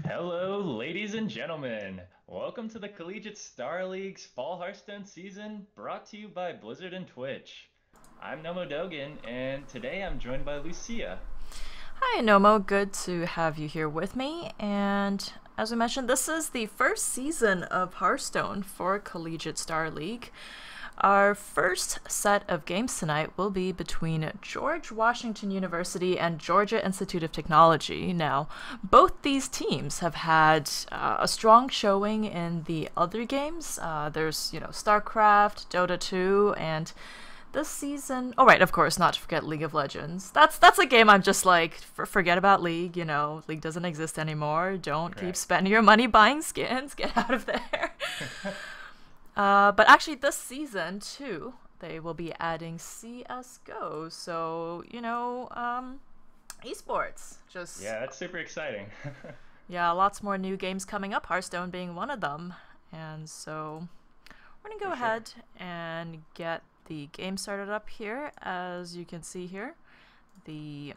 Hello, ladies and gentlemen. Welcome to the Collegiate Star League's Fall Hearthstone season, brought to you by Blizzard and Twitch. I'm Nomo Dogan, and today I'm joined by Lucia. Hi, Nomo. Good to have you here with me. And as we mentioned, this is the first season of Hearthstone for Collegiate Star League. Our first set of games tonight will be between George Washington University and Georgia Institute of Technology. Now, both these teams have had a strong showing in the other games. There's, StarCraft, Dota 2, and this season. Oh, right, of course, not to forget League of Legends. That's a game I'm just like, forget about League. League doesn't exist anymore. Don't keep Right. spending your money buying skins. Get out of there. But actually, this season too, they will be adding CS:GO. So esports. Just Yeah, that's super exciting. yeah, lots more new games coming up. Hearthstone being one of them, and so we're gonna go For sure. ahead and get the game started up here. As you can see here, the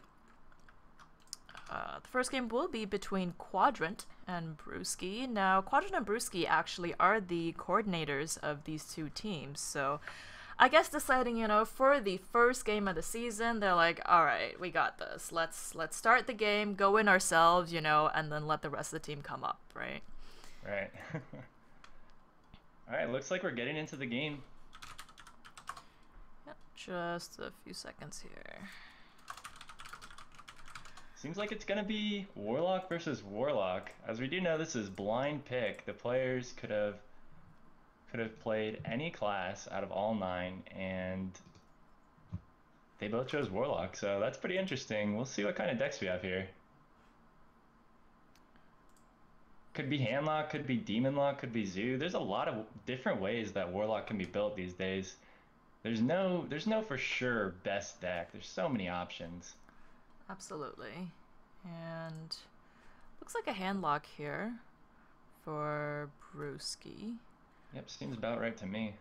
the first game will be between Quadrant and Brewski. Now, Quadrant and Brewski actually are the coordinators of these two teams, so I guess deciding, for the first game of the season, they're like, all right, we got this. Let's start the game, go in ourselves, and then let the rest of the team come up, right? Right. All right, looks like we're getting into the game. Yep, just a few seconds here. Seems like it's gonna be Warlock versus Warlock. As we do know, this is blind pick. The players could have played any class out of all nine, and they both chose Warlock, so that's pretty interesting. We'll see what kind of decks we have here. Could be Handlock, could be Demon Lock, could be Zoo. There's a lot of different ways that Warlock can be built these days. There's no for sure best deck. There's so many options. Absolutely. And looks like a handlock here for Brewski. Yep, seems about right to me.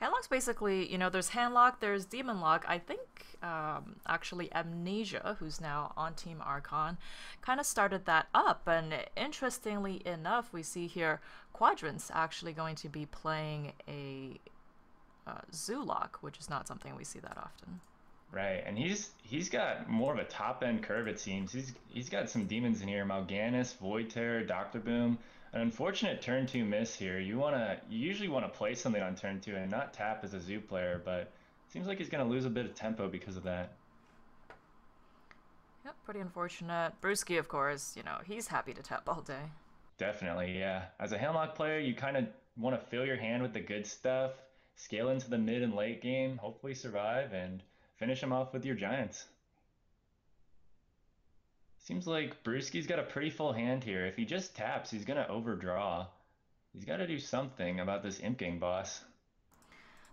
Handlock's basically, there's handlock, there's demon lock. I think actually Amnesia, who's now on Team Archon, kind of started that up. And interestingly enough, we see here Quadrant's actually going to be playing a zoo lock, which is not something we see that often. Right, and he's got more of a top end curve it seems. He's got some demons in here, Mal'Ganis, Void Terror, Doctor Boom. An unfortunate turn two miss here. You usually wanna play something on turn two and not tap as a zoo player, but seems like he's gonna lose a bit of tempo because of that. Yep, pretty unfortunate. Brewski, of course, he's happy to tap all day. Definitely, yeah. As a Hemlock player, you kind of want to fill your hand with the good stuff, scale into the mid and late game, hopefully survive, and finish them off with your Giants. Seems like Brewski's got a pretty full hand here. If he just taps, he's gonna overdraw. He's got to do something about this Imp Gang boss.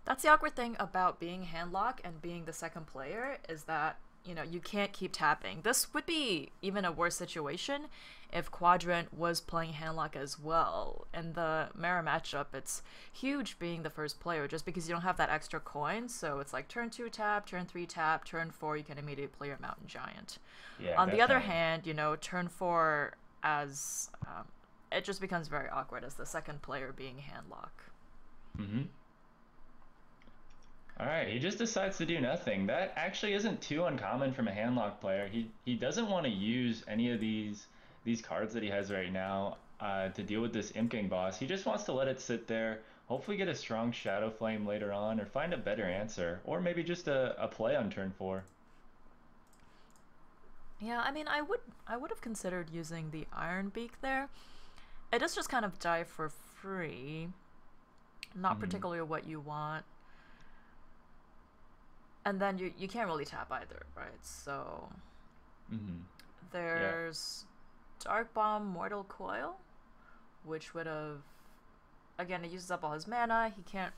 That's the awkward thing about being handlock and being the second player is that, you can't keep tapping. This would be even a worse situation if Quadrant was playing handlock as well. In the mirror matchup, it's huge being the first player just because you don't have that extra coin. So it's like turn 2 tap, turn 3 tap, turn 4 you can immediately play your Mountain Giant. Yeah, On the other definitely. hand, turn 4 as it just becomes very awkward as the second player being handlock. Mm-hmm. All right, he just decides to do nothing. That actually isn't too uncommon from a handlock player. He doesn't want to use any of these cards that he has right now to deal with this Imp Gang boss. He just wants to let it sit there, hopefully get a strong Shadow Flame later on, or find a better answer, or maybe just a play on turn four. Yeah, I mean, I would have considered using the Iron Beak there. It does just kind of die for free. Not Mm-hmm. particularly what you want. And then you can't really tap either, right? So Mm-hmm. Yeah. there's Dark Bomb Mortal Coil, which would have again it uses up all his mana. He can't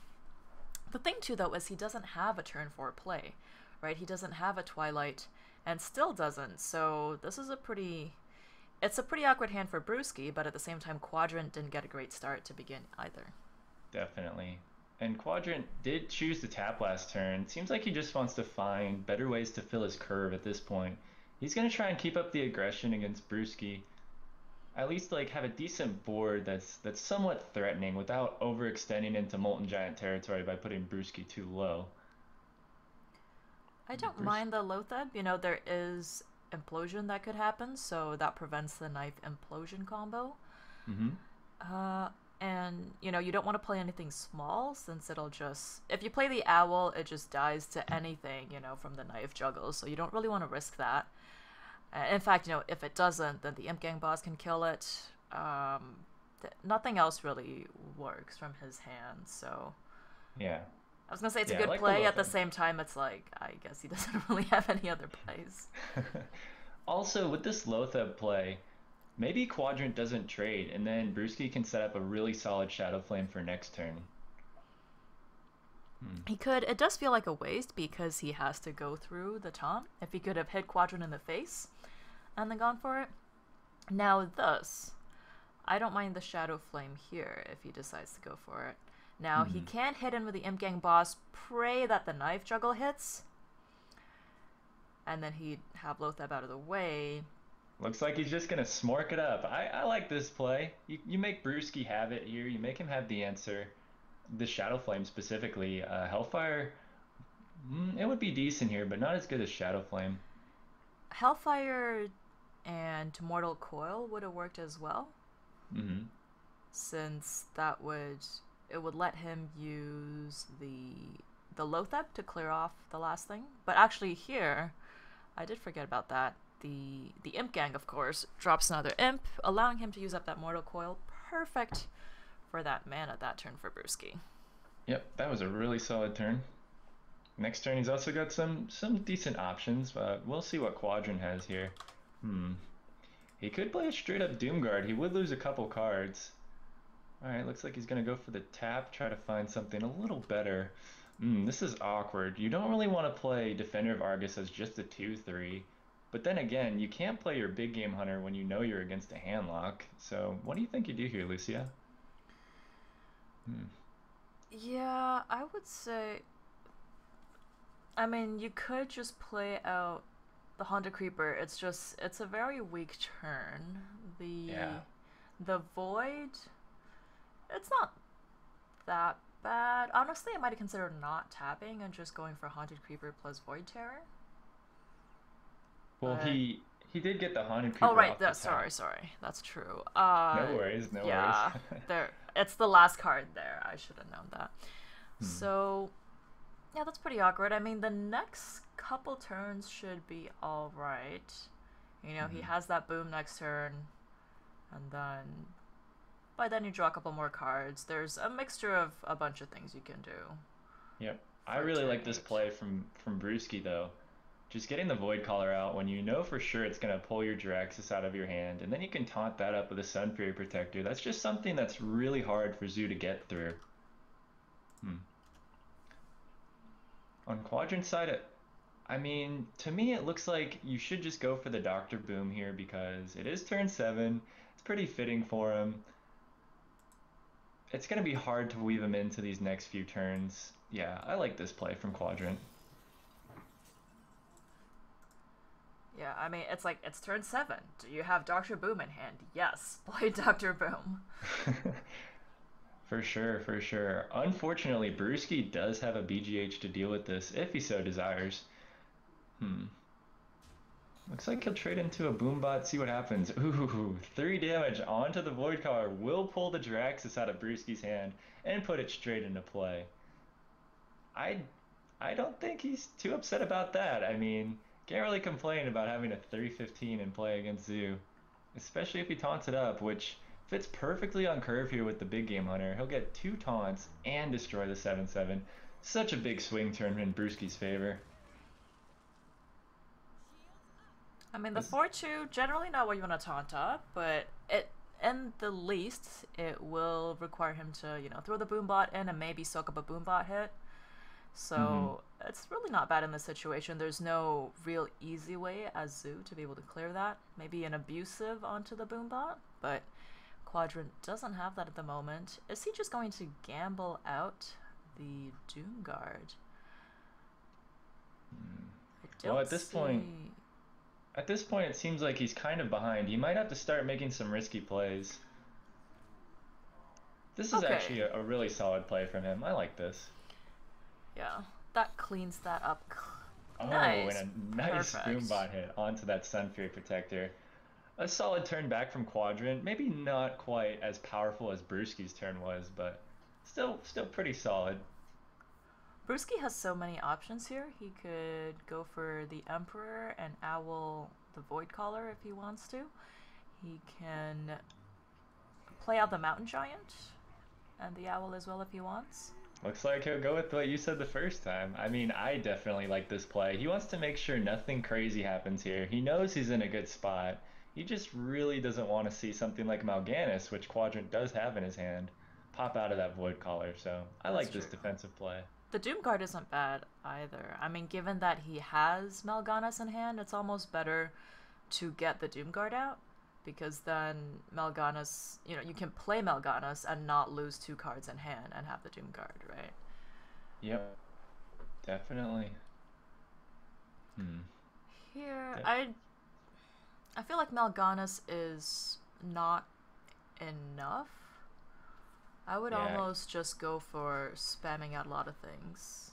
The thing too though is he doesn't have a turn four play, right? He doesn't have a Twilight and still doesn't. So this is it's a pretty awkward hand for Brewski, but at the same time Quadrant didn't get a great start to begin either. Definitely. And Quadrant did choose to tap last turn. Seems like he just wants to find better ways to fill his curve at this point. He's gonna try and keep up the aggression against Brewski. At least like have a decent board that's somewhat threatening without overextending into Molten Giant territory by putting Brewski too low. I don't Bruce. mind the Lotheb. You know, there is implosion that could happen, so that prevents the knife implosion combo. Mm-hmm. Uh, and you know, you don't want to play anything small since it'll just, if you play the owl, it just dies to anything, you know, from the knife juggle, so you don't really want to risk that. In fact, you know, if it doesn't, then the Imp Gang boss can kill it. Nothing else really works from his hand, so Yeah. I was gonna say it's a Yeah, I good like the play. At the Lotheb. same time, it's like I guess he doesn't really have any other plays. Also, with this Lotheb play, maybe Quadrant doesn't trade, and then Brewski can set up a really solid Shadow Flame for next turn. Hmm. He could. It does feel like a waste because he has to go through the taunt. If he could have hit Quadrant in the face and then gone for it. Now thus, I don't mind the Shadow Flame here if he decides to go for it. Now he Hmm. can hit in with the Imp Gang boss, pray that the knife juggle hits, and then he'd have Lotheb out of the way. Looks like he's just gonna smork it up. I like this play. You make Brewski have it here. You make him have the answer. The Shadow Flame specifically. Hellfire, it would be decent here, but not as good as Shadow Flame. Hellfire and Mortal Coil would have worked as well, Hmm. since it would let him use the Lotheb to clear off the last thing. But actually here, I did forget about that. The Imp Gang, of course, drops another Imp, allowing him to use up that Mortal Coil. Perfect for that mana that turn for Brewski. Yep, that was a really solid turn. Next turn, he's also got some decent options, but we'll see what Quadrant has here. Hmm. He could play a straight up Doomguard. He would lose a couple cards. Alright, looks like he's gonna go for the tap, try to find something a little better. This is awkward. You don't really want to play Defender of Argus as just a 2/3. But then again, you can't play your big game hunter when you know you're against a handlock. So what do you think you do here, Lucia? Hmm. Yeah, I would say. I mean, you could just play out the Haunted Creeper. It's a very weak turn. Yeah. The Void, it's not that bad. Honestly, I might have considered not tapping and just going for Haunted Creeper plus Void Terror. Well, But he did get the Haunted oh Creeper right, off the tap. sorry, that's true. No worries, no worries. Yeah, there. It's the last card there. I should have known that. Hmm. So yeah, that's pretty awkward. I mean, the next couple turns should be all right. You know, he Hmm. has that boom next turn, and then by then you draw a couple more cards. There's a mixture of a bunch of things you can do Yep. I for really turn like this 8. play from Brewski though. Just getting the Void Caller out when you know for sure it's gonna pull your Jiraxis out of your hand, and then you can taunt that up with a Sun Fury Protector. That's just something that's really hard for Zoo to get through. Hmm. On Quadrant side, I mean, to me it looks like you should just go for the Doctor Boom here because it is turn 7. It's pretty fitting for him. It's gonna be hard to weave him into these next few turns. Yeah, I like this play from Quadrant. Yeah, I mean, it's like, it's turn 7. Do you have Dr. Boom in hand? Yes, play Dr. Boom. For sure, for sure. Unfortunately, Brewski does have a BGH to deal with this if he so desires. Hmm. Looks like he'll trade into a Boombot, see what happens. Ooh, 3 damage onto the Void Caller will pull the Jiraxis out of Brewski's hand and put it straight into play. I I don't think he's too upset about that. I mean, can't really complain about having a 315 in play against Zoo, especially if he taunts it up, which fits perfectly on curve here with the big game hunter. He'll get 2 taunts and destroy the 7/7. Such a big swing turn in Brewski's favor. I mean, the This, 4-2, generally not what you want to taunt up, but in the least, it will require him to, you know, throw the Boombot in and maybe soak up a Boombot hit. mhm. So it's really not bad in this situation. There's no real easy way as Zoo to be able to clear that. Maybe an abusive onto the Boombot, but Quadrant doesn't have that at the moment. Is he just going to gamble out the Doomguard? I Well, don't at this point, see. At this point, it seems like he's kind of behind. He might have to start making some risky plays. This is Okay. actually a really solid play from him. I like this. Yeah. That cleans that up. Oh, and Nice. a nice Perfect. boombot hit onto that Sun Fury Protector. A solid turn back from Quadrant. Maybe not quite as powerful as Brewski's turn was, but still pretty solid. Brewski has so many options here. He could go for the Emperor and Owl the Void Caller if he wants to. He can play out the Mountain Giant and the Owl as well if he wants. Looks like he'll go with what you said the first time. I mean, I definitely like this play. He wants to make sure nothing crazy happens here. He knows he's in a good spot. He just really doesn't want to see something like Mal'Ganis, which Quadrant does have in his hand, pop out of that Void Collar. So I That's like this true. defensive play. The Doom Guard isn't bad either. I mean, given that he has Mal'Ganis in hand, it's almost better to get the Doom Guard out because then Mal'Ganis, you can play Mal'Ganis and not lose 2 cards in hand and have the Doom Guard, right? Yep, definitely. Hmm. Here, De- I feel like Mal'Ganis is not enough. I would yeah, almost just go for spamming out a lot of things.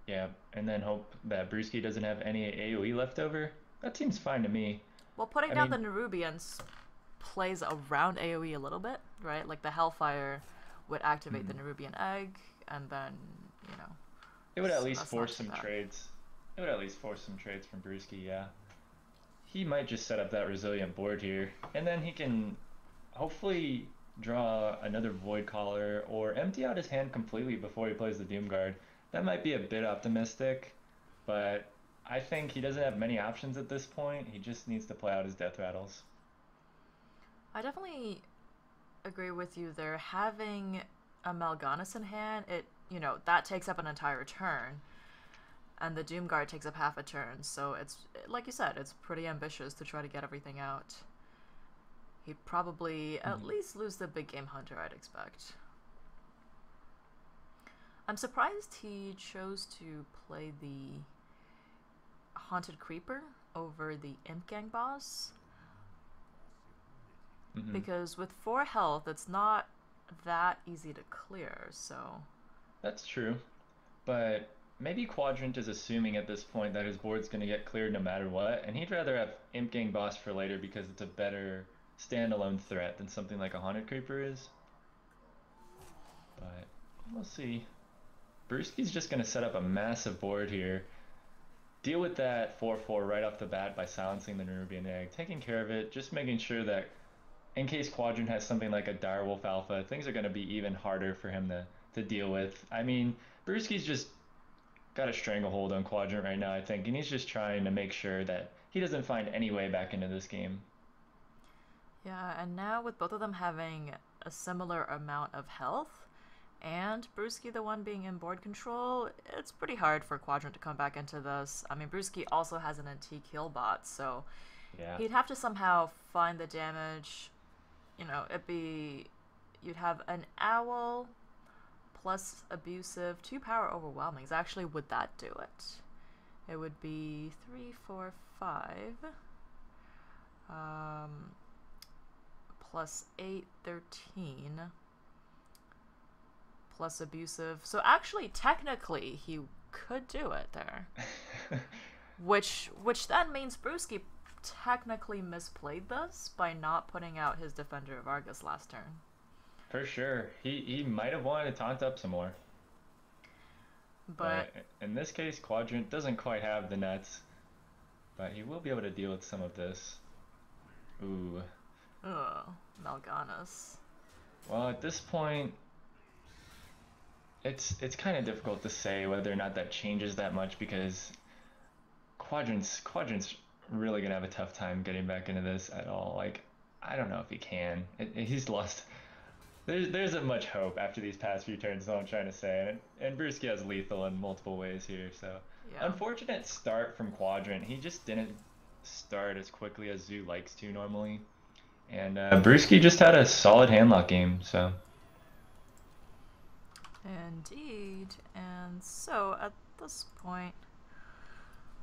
yeah, and then hope that Brewski doesn't have any AoE left over. That seems fine to me. Well, putting I down the mean, Nerubians plays around AoE a little bit, right? Like the Hellfire would activate the hmm. Nerubian Egg, and then, you know, It would at so least that's not force too some bad. trades. It would at least force some trades from Brewski, yeah. He might just set up that resilient board here, and then he can hopefully draw another Void Collar or empty out his hand completely before he plays the Doom Guard. That might be a bit optimistic, but I think he doesn't have many options at this point. He just needs to play out his death rattles. I definitely agree with you there. Having a Mal'Ganis in hand, that takes up an entire turn, and the Doom Guard takes up half a turn, so it's, like you said, it's pretty ambitious to try to get everything out. He'd probably at Mhm. least lose the big game hunter, I'd expect. I'm surprised he chose to play the Haunted Creeper over the Imp Gang boss, Mhm. because with 4 health, it's not that easy to clear, so. That's true, but maybe Quadrant is assuming at this point that his board's going to get cleared no matter what, and he'd rather have Imp Gang Boss for later because it's a better standalone threat than something like a Haunted Creeper is. But we'll see. Brewski's just going to set up a massive board here. Deal with that 4/4 right off the bat by silencing the Nerubian Egg, taking care of it, just making sure that in case Quadrant has something like a Direwolf Alpha, things are going to be even harder for him to deal with. I mean, Brewski's just got a stranglehold on Quadrant right now, I think, and he's just trying to make sure that he doesn't find any way back into this game. Yeah, and now with both of them having a similar amount of health, and Brewski the one being in board control, it's pretty hard for Quadrant to come back into this. I mean, Brewski also has an NT kill bot, so Yeah. he'd have to somehow find the damage. You'd have an owl plus abusive, 2 power overwhelmings. Actually, would that do it? It would be 3, 4, 5. Um, plus 8, 13. Plus abusive. So actually, technically, he could do it there. Which then means Brewski technically misplayed this by not putting out his Defender of Argus last turn. For sure. He might have wanted to taunt up some more. But, But in this case, Quadrant doesn't quite have the nuts. But he will be able to deal with some of this. Ooh. ugh, Mal'Ganis. Well, at this point, it's kind of difficult to say whether or not that changes that much because Quadrant's really gonna have a tough time getting back into this at all. Like, I don't know if he can. He's lost. There isn't much hope after these past few turns. Is all I'm trying to say. And Brewski has lethal in multiple ways here. So Yeah. unfortunate start from Quadrant. He just didn't start as quickly as Zoo likes to normally. And Brewski just had a solid handlock game. So Indeed. And so, at this point,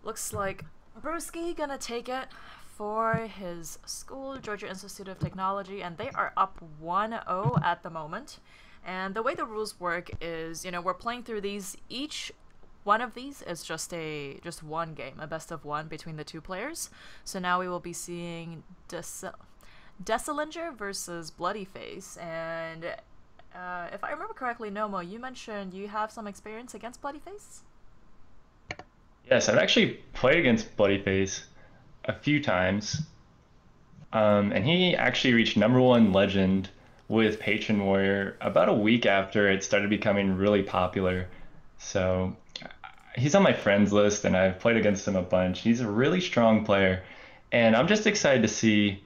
looks like Brewski gonna take it for his school, Georgia Institute of Technology, and they are up 1-0 at the moment. And the way the rules work is, we're playing through these. Each one of these is just one game, a best of one between the two players. So now we will be seeing Desilinger versus Bloodyface. And if I remember correctly, Nomo, you mentioned you have some experience against Bloodyface? Yes, I've actually played against Bloodyface a few times, and he actually reached number one legend with Patron Warrior about a week after it started becoming really popular. So he's on my friends list, and I've played against him a bunch. He's a really strong player, and I'm just excited to see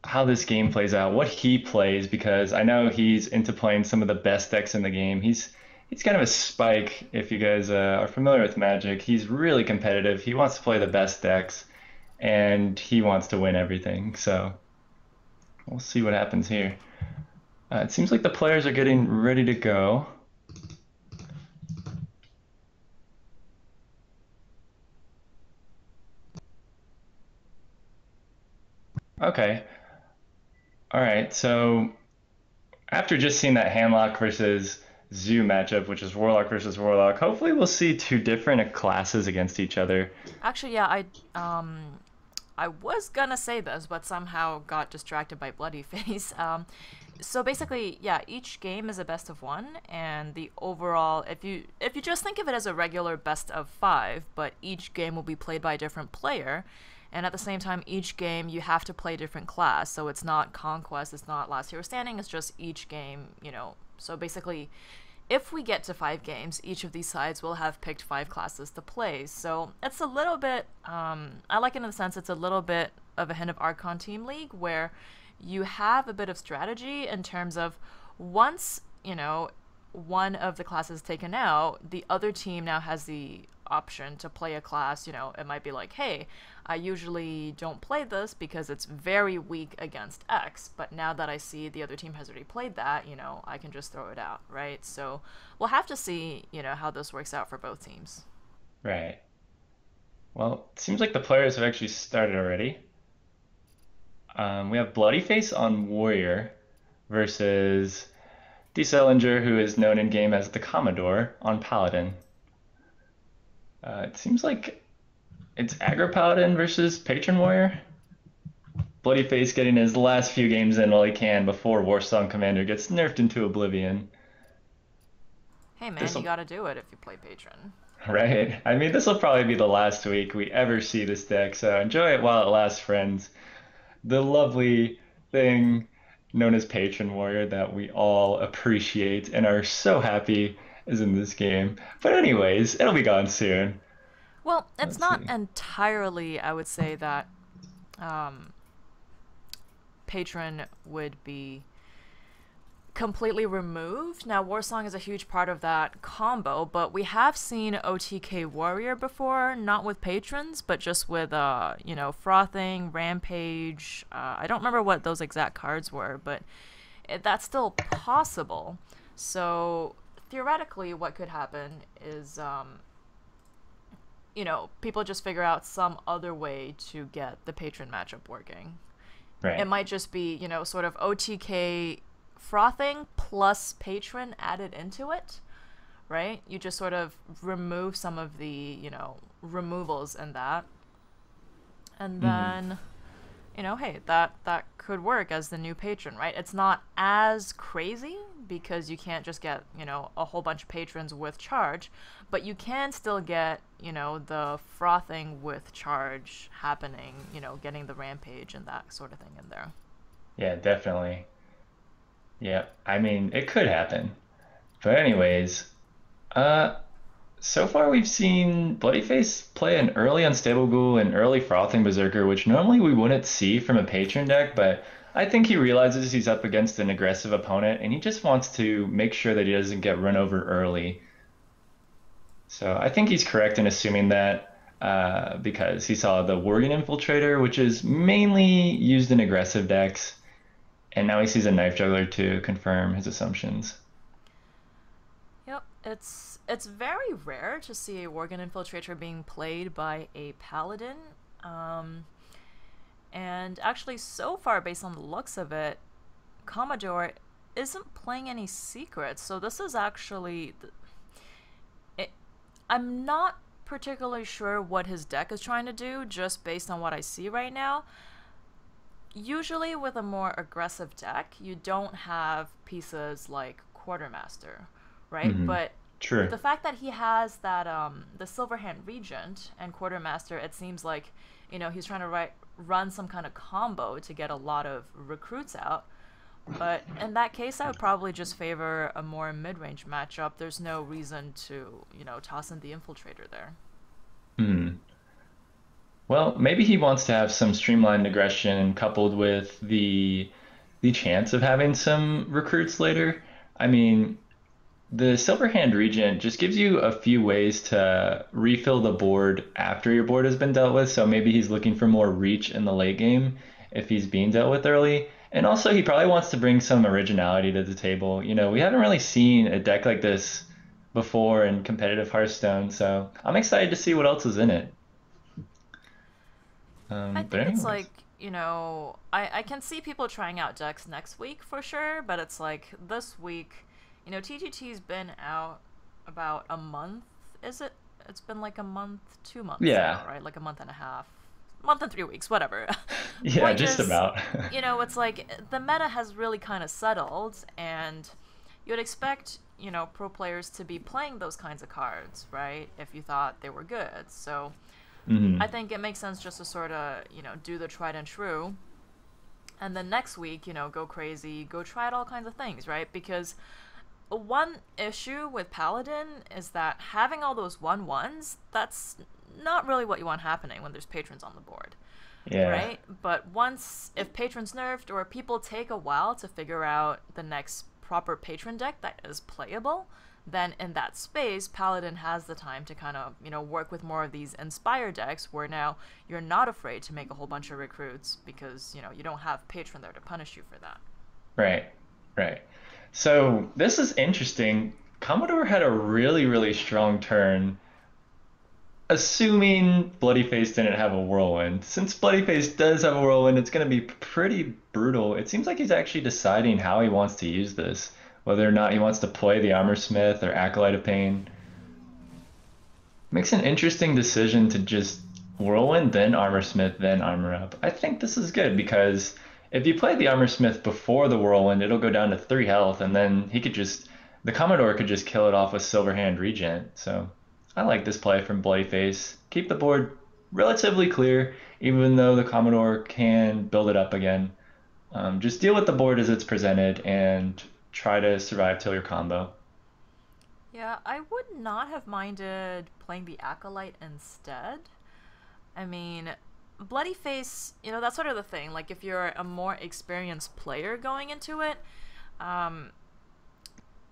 how this game plays out, what he plays, because I know he's into playing some of the best decks in the game. He's kind of a spike. If you guys are familiar with Magic, he's really competitive. He wants to play the best decks, and he wants to win everything. So we'll see what happens here. It seems like the players are getting ready to go. Okay. All right. So after just seeing that Handlock versus Zoo matchup, which is Warlock versus Warlock, hopefully we'll see two different classes against each other. Actually, yeah, I was gonna say this, but somehow got distracted by Bloodyface. So basically, yeah, each game is a best of one, and the overall, if you just think of it as a regular best of five, but each game will be played by a different player, and at the same time, each game you have to play a different class. So it's not Conquest, it's not Last Hero Standing, it's just each game. So basically, if we get to 5 games, each of these sides will have picked 5 classes to play. So it's a little bit, I like it in the sense it's a little bit of a hint of Archon Team League where you have a bit of strategy in terms of once, one of the classes taken out, the other team now has the option to play a class. It might be like, hey, I usually don't play this because it's very weak against X, but now that I see the other team has already played that, I can just throw it out, right? So we'll have to see, how this works out for both teams. Right. Well, it seems like the players have actually started already. We have Bloodyface on Warrior versus Desilinger, who is known in game as the Commodore, on Paladin. It seems like it's Aggro Paladin versus Patron Warrior. Bloodyface getting his last few games in while he can before Warsong Commander gets nerfed into oblivion. Hey man, you This'll, gotta do it if you play Patron. right? I mean, this will probably be the last week we ever see this deck, so enjoy it while it lasts, friends. The lovely thing known as Patron Warrior that we all appreciate and are so happy is in this game. But anyways, it'll be gone soon. Well, it's Let's not see. entirely, I would say, that um, Patron would be completely removed. Now, Warsong is a huge part of that combo, but we have seen OTK Warrior before, not with patrons, but just with, Frothing, Rampage. I don't remember what those exact cards were, but that's still possible. So, theoretically, what could happen is, people just figure out some other way to get the patron matchup working. It Right. might just be, sort of OTK Frothing plus patron added into it, right? You just sort of remove some of the, removals in that. And Hmm. then, hey, that could work as the new patron, right? It's not as crazy because you can't just get, a whole bunch of patrons with charge, but you can still get, the frothing with charge happening, getting the rampage and that sort of thing in there. Yeah, definitely. Yeah, I mean, it could happen. But anyways, uh, so far we've seen Bloodyface play an early Unstable Ghoul and early Frothing Berserker, which normally we wouldn't see from a patron deck, but I think he realizes he's up against an aggressive opponent and he just wants to make sure that he doesn't get run over early. So I think he's correct in assuming that because he saw the Worgen Infiltrator, which is mainly used in aggressive decks, and now he sees a Knife Juggler to confirm his assumptions. Yep. It's very rare to see a Worgen Infiltrator being played by a Paladin. Um, and actually, so far, based on the looks of it, Commodore isn't playing any secrets. So this is actually, it, I'm not particularly sure what his deck is trying to do, just based on what I see right now. Usually, with a more aggressive deck, you don't have pieces like Quartermaster, right? Hmm. But True. the fact that he has that the Silverhand Regent and Quartermaster, it seems like, he's trying to run some kind of combo to get a lot of recruits out. But in that case, I would probably just favor a more mid-range matchup. There's no reason to, toss in the Infiltrator there. Hmm. Well, maybe he wants to have some streamlined aggression coupled with the chance of having some recruits later. I mean, the Silverhand Regent just gives you a few ways to refill the board after your board has been dealt with. So maybe he's looking for more reach in the late game if he's being dealt with early. And also, he probably wants to bring some originality to the table. We haven't really seen a deck like this before in competitive Hearthstone, so I'm excited to see what else is in it. I But think it's anyways, like, I can see people trying out decks next week for sure, but it's like this week, TTT's been out about a month, is it? It's been like a month, 2 months yeah, now, right? Like a month and a half. Month and 3 weeks, whatever. yeah, Point just is, about. it's like the meta has really kind of settled, and you would expect, pro players to be playing those kinds of cards, right? If you thought they were good. So I Hmm. think it makes sense just to sort of, do the tried and true. And then next week, go crazy, go try out all kinds of things, right? Because one issue with Paladin is that having all those 1/1s, that's not really what you want happening when there's patrons on the board, Yeah. right? But once, if patrons nerfed or people take a while to figure out the next proper patron deck that is playable, then in that space, Paladin has the time to kind of, work with more of these Inspire decks where now you're not afraid to make a whole bunch of recruits because, you don't have patron there to punish you for that. Right, right. So this is interesting. Commodore had a really, really strong turn, assuming Bloodyface didn't have a whirlwind. Since Bloodyface does have a whirlwind, it's going to be pretty brutal. It seems like he's actually deciding how he wants to use this, whether or not he wants to play the Armor Smith or Acolyte of Pain. Makes an interesting decision to just Whirlwind, then Armor Smith, then Armor Up. I think this is good because if you play the Armor Smith before the Whirlwind, it'll go down to 3 health, and then the Commodore could just kill it off with Silverhand Regent. So I like this play from Blade Keep the board relatively clear, even though the Commodore can build it up again. Just deal with the board as it's presented and try to survive till your combo. Yeah, I would not have minded playing the Acolyte instead. I mean, Bloody Face, that's sort of the thing. Like, if you're a more experienced player going into it, um,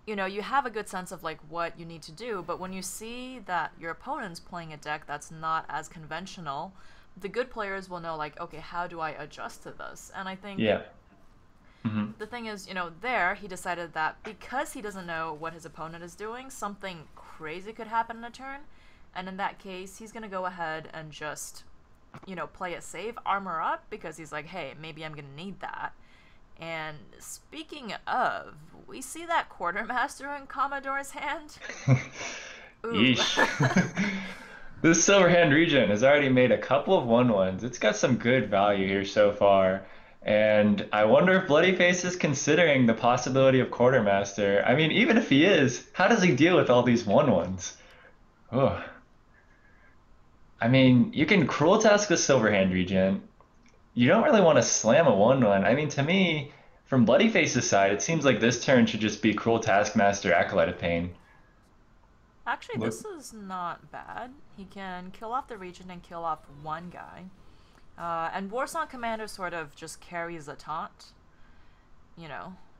you have a good sense of, like, what you need to do. But when you see that your opponent's playing a deck that's not as conventional, the good players will know, like, okay, how do I adjust to this? And I think Yeah. Hmm. the thing is, there he decided that because he doesn't know what his opponent is doing, something crazy could happen in a turn. And in that case, he's going to go ahead and just, play it safe, armor up, because he's like, hey, maybe I'm going to need that. And speaking of, we see that Quartermaster in Commodore's hand. Ooh. Yeesh. This Silverhand region has already made a couple of 1/1s. It's got some good value here so far. And I wonder if Bloodyface is considering the possibility of Quartermaster. I mean, even if he is, how does he deal with all these 1/1s? Oh, I mean, you can Cruel Task the Silverhand region. You don't really want to slam a 1/1. I mean, to me, from Bloodyface's side, it seems like this turn should just be Cruel Taskmaster Acolyte of Pain. Actually, Look. this is not bad. He can kill off the region and kill off one guy. And Warsong Commander sort of just carries a taunt,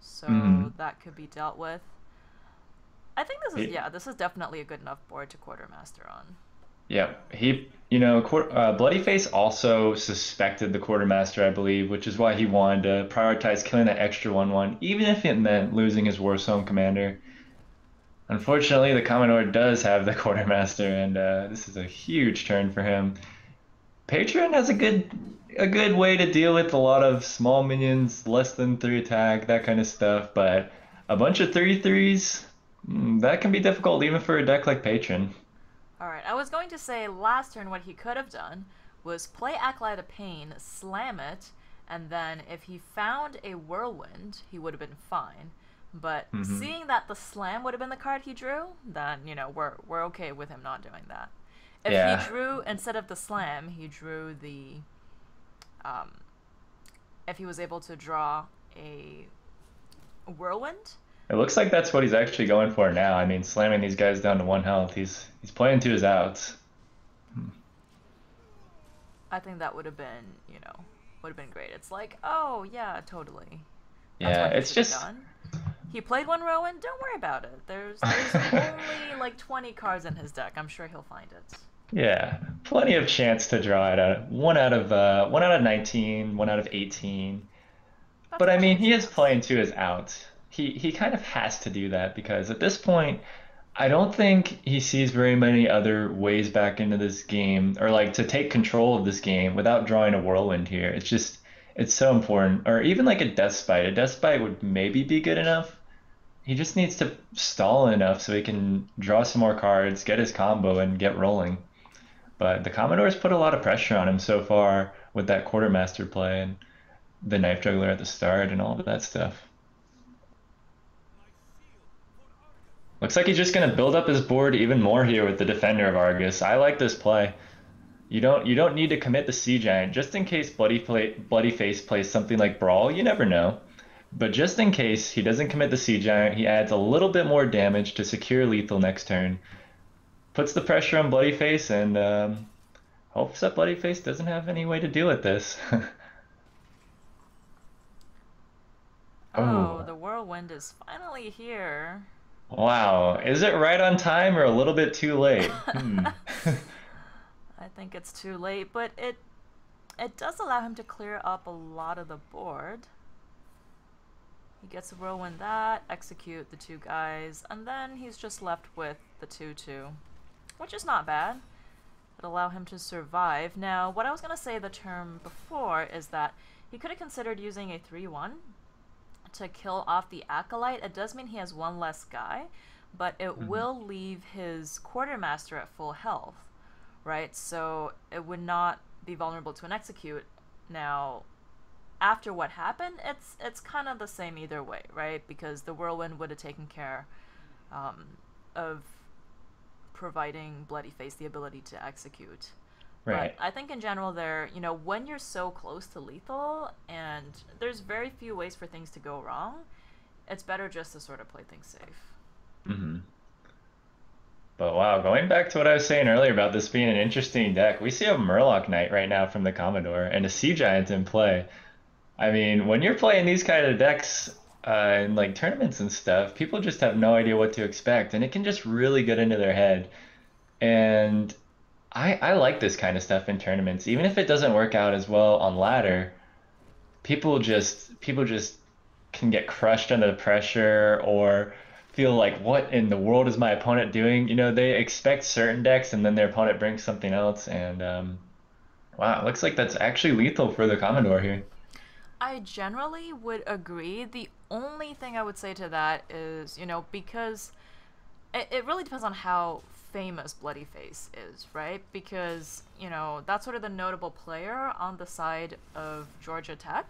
so Mhm. that could be dealt with. I think this is definitely a good enough board to Quartermaster on. Yeah, Bloodyface also suspected the quartermaster, I believe, which is why he wanted to prioritize killing that extra 1/1, even if it meant losing his Warzone commander. Unfortunately, the Commodore does have the Quartermaster, and this is a huge turn for him. Patron has a good way to deal with a lot of small minions, less than 3 attack, that kind of stuff, but a bunch of 3/3s, that can be difficult even for a deck like Patron. Alright, I was going to say last turn what he could have done was play Acolyte of Pain, slam it, and then if he found a Whirlwind, he would have been fine. But Hmm. seeing that the slam would have been the card he drew, then, we're okay with him not doing that. If he Yeah, drew, instead of the slam, he drew the, um, if he was able to draw a Whirlwind, it looks like that's what he's actually going for now. I mean, slamming these guys down to 1 health. He's playing to his outs. Hmm. I think that would have been, would have been great. It's like, oh, yeah, totally. That's Yeah, what he it's should have just done. He played one Rowan. Don't worry about it. There's only like 20 cards in his deck. I'm sure he'll find it. yeah, plenty of chance to draw it out. One out of 19, 1 out of 18. That's But I plenty mean, of he is chance. playing to his outs. He kind of has to do that because at this point, I don't think he sees very many other ways back into this game or like to take control of this game without drawing a whirlwind here. It's so important. Or even like a death spite. A death spite would maybe be good enough. He just needs to stall enough so he can draw some more cards, get his combo, and get rolling. But the Commodore's put a lot of pressure on him so far with that quartermaster play and the knife juggler at the start and all of that stuff. Looks like he's just gonna build up his board even more here with the defender of Argus. I like this play. You don't need to commit the Sea Giant just in case Bloody Face plays something like Brawl. You never know. But just in case he doesn't commit the Sea Giant, he adds a little bit more damage to secure lethal next turn. Puts the pressure on Bloody Face and hopes that Bloody Face doesn't have any way to deal with this. Oh, Oh, the whirlwind is finally here. wow. Is it right on time or a little bit too late? Hmm. I think it's too late, but it does allow him to clear up a lot of the board. He gets a whirlwind that, execute the two guys, and then he's just left with the 2/2, which is not bad. It'll allow him to survive. Now, what I was going to say the term before is that he could have considered using a 3/1 to kill off the Acolyte. It does mean he has one less guy, but it Mhm. will leave his Quartermaster at full health, right? So it would not be vulnerable to an execute. Now, after what happened, it's kind of the same either way, right? Because the Whirlwind would have taken care of providing Bloody Face the ability to execute. But Right. I think in general, when you're so close to lethal and there's very few ways for things to go wrong, it's better just to sort of play things safe. Hmm. But wow, going back to what I was saying earlier about this being an interesting deck, we see a Murloc Knight right now from the Commodore and a Sea Giant in play. I mean, when you're playing these kind of decks in like tournaments and stuff, people just have no idea what to expect, and it can just really get into their head. And I like this kind of stuff in tournaments, even if it doesn't work out as well on ladder. People just can get crushed under the pressure or feel like what in the world is my opponent doing? They expect certain decks and then their opponent brings something else, and wow, it looks like that's actually lethal for the Commodore here. I generally would agree. The only thing I would say to that is, because it really depends on how famous Bloody Face is, right? Because, that's sort of the notable player on the side of Georgia Tech.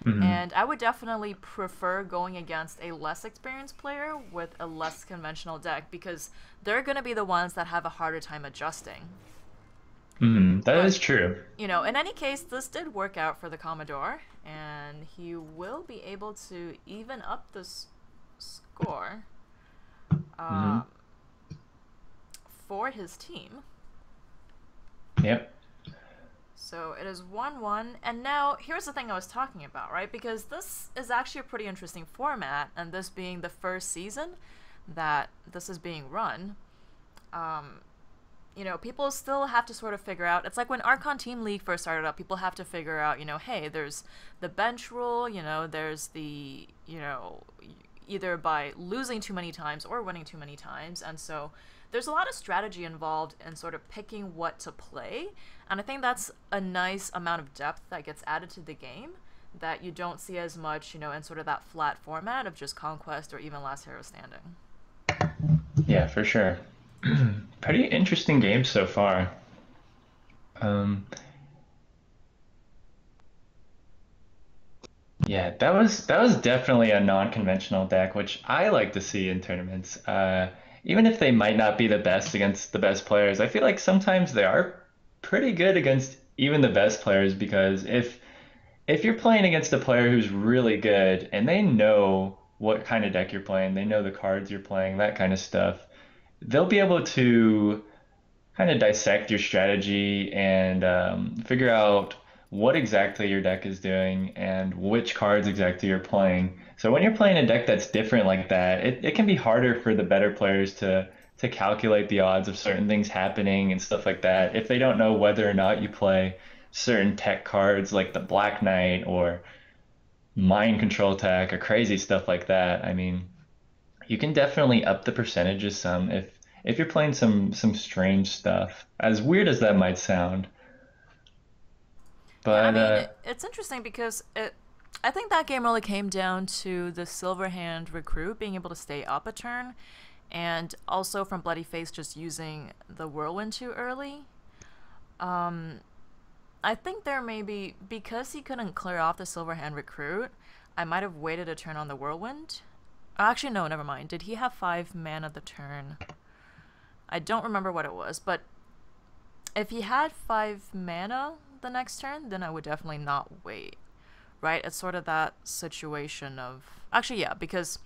Hmm. And I would definitely prefer going against a less experienced player with a less conventional deck because they're going to be the ones that have a harder time adjusting. Hmm. That But, is true. in any case, this did work out for the Commodore, and he will be able to even up the score Hmm. um, for his team. Yep. So it is 1-1, and now here's the thing I was talking about, right? Because this is actually a pretty interesting format, and this being the first season that this is being run, um, people still have to sort of figure out. It's like when Archon Team League first started up, people have to figure out, hey, there's the bench rule, there's the, either by losing too many times or winning too many times. And so there's a lot of strategy involved in sort of picking what to play. And I think that's a nice amount of depth that gets added to the game that you don't see as much, in sort of that flat format of just Conquest or even Last Hero Standing. Yeah, for sure. Pretty interesting game so far. Um, yeah, that was definitely a non-conventional deck, which I like to see in tournaments. Even if they might not be the best against the best players, I feel like sometimes they are pretty good against even the best players because if you're playing against a player who's really good and they know what kind of deck you're playing, they know the cards you're playing, that kind of stuff, they'll be able to kind of dissect your strategy and figure out what exactly your deck is doing and which cards exactly you're playing. So when you're playing a deck that's different like that, it can be harder for the better players to calculate the odds of certain things happening and stuff like that if they don't know whether or not you play certain tech cards like the Black Knight or mind control tech or crazy stuff like that. I mean, you can definitely up the percentages some if you're playing some strange stuff. As weird as that might sound. Yeah, I But mean, it's interesting because I think that game really came down to the Silverhand recruit being able to stay up a turn, and also from Bloody Face just using the Whirlwind too early. I think there may be, because he couldn't clear off the Silverhand recruit, I might have waited a turn on the Whirlwind. Actually, no, never mind. Did he have 5 mana the turn? I don't remember what it was, but if he had 5 mana the next turn, then I would definitely not wait, right? It's sort of that situation of... Actually, yeah, because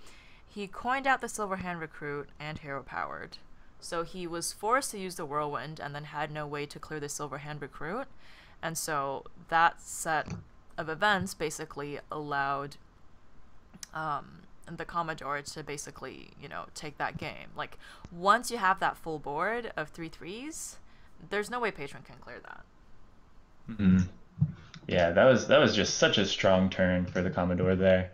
he coined out the Silverhand recruit and hero powered. So he was forced to use the Whirlwind and then had no way to clear the Silverhand recruit. And so that set of events basically allowed the Commodore to basically, take that game. Like, once you have that full board of 3/3s, there's no way Patron can clear that. mhm. Yeah, that was just such a strong turn for the Commodore there.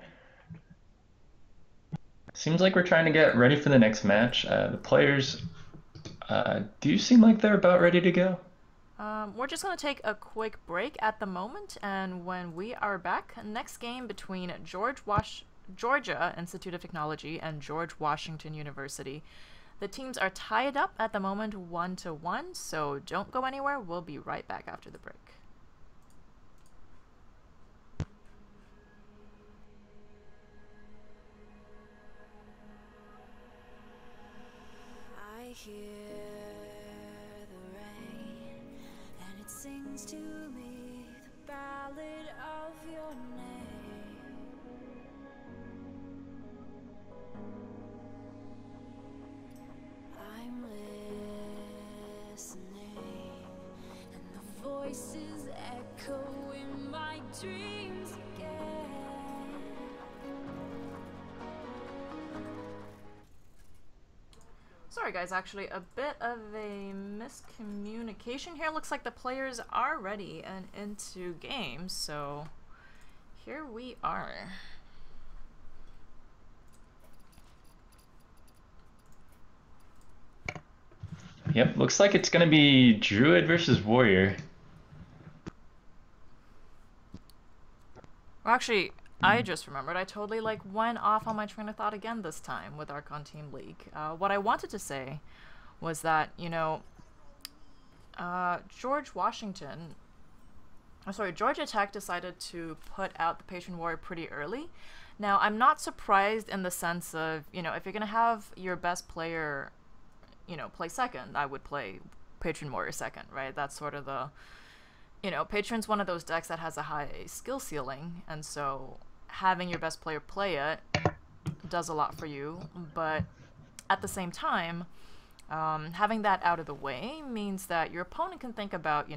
Seems like we're trying to get ready for the next match. The players do seem like they're about ready to go. We're just going to take a quick break at the moment, and when we are back, next game between Georgia Institute of Technology and George Washington University. The teams are tied up at the moment 1-1, so don't go anywhere. We'll be right back after the break. I hear the rain, and it sings to me the ballad of your name. I'm listening, and the voices echo in my dreams again. Sorry guys, actually a bit of a miscommunication here. Looks like the players are ready and into games, so here we are. Yep, looks like it's gonna be Druid versus Warrior. Well, actually, I just remembered. I totally went off on my train of thought again this time with Archon Team League. What I wanted to say was that, George Washington... Oh, sorry, Georgia Tech decided to put out the Patron Warrior pretty early. Now, I'm not surprised in the sense of, if you're going to have your best player, play second, I would play Patron Warrior second, right? That's sort of the... Patron's one of those decks that has a high skill ceiling, and so having your best player play it does a lot for you, but at the same time, having that out of the way means that your opponent can think about,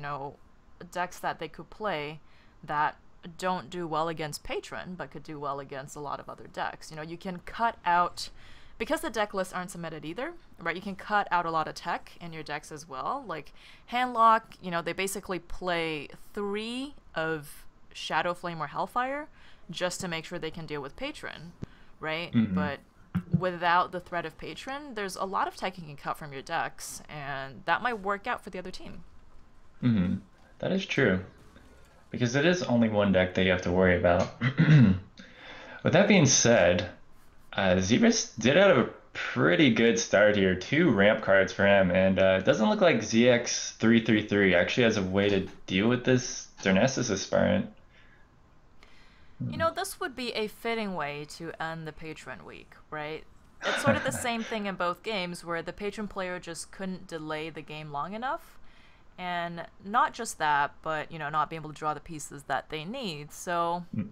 decks that they could play that don't do well against Patron, but could do well against a lot of other decks. You can cut out... Because the deck lists aren't submitted either, right, you can cut out a lot of tech in your decks as well. Like, Handlock, they basically play 3 of Shadow Flame or Hellfire just to make sure they can deal with Patron, right? Hmm. But without the threat of Patron, there's a lot of tech you can cut from your decks, and that might work out for the other team. Hmm. That is true, because it is only one deck that you have to worry about. With that being said, Zebras did have a pretty good start here. Two ramp cards for him, and it doesn't look like ZX333 actually has a way to deal with this Darnassus Aspirant. You know, this would be a fitting way to end the Patron week, right? It's sort of the same thing in both games where the Patron player just couldn't delay the game long enough. And not just that, but, not being able to draw the pieces that they need. So, it's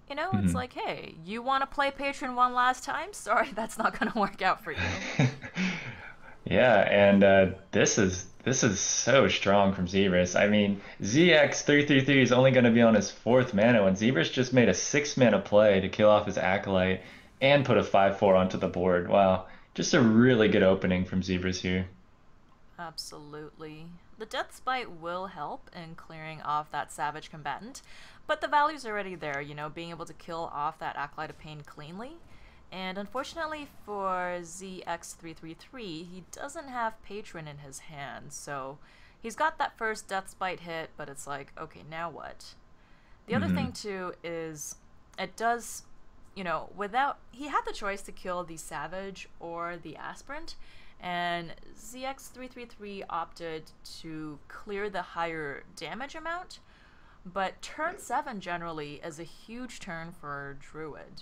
Mhm. like, hey, you want to play Patron one last time? Sorry, that's not going to work out for you. Yeah, and this is so strong from Zebras. I mean, ZX333 is only going to be on his fourth mana when Zebras just made a six mana play to kill off his Acolyte and put a 5/4 onto the board. Wow, just a really good opening from Zebras here. Absolutely. The Death Spite will help in clearing off that Savage Combatant, but the value's already there, being able to kill off that Acolyte of Pain cleanly. And unfortunately for ZX333, he doesn't have Patron in his hand, so he's got that first Death Spite hit, but it's like, okay, now what? The other thing, Hmm. too, is it does, without. He had the choice to kill the Savage or the Aspirant, and ZX333 opted to clear the higher damage amount, but turn 7 generally is a huge turn for Druid.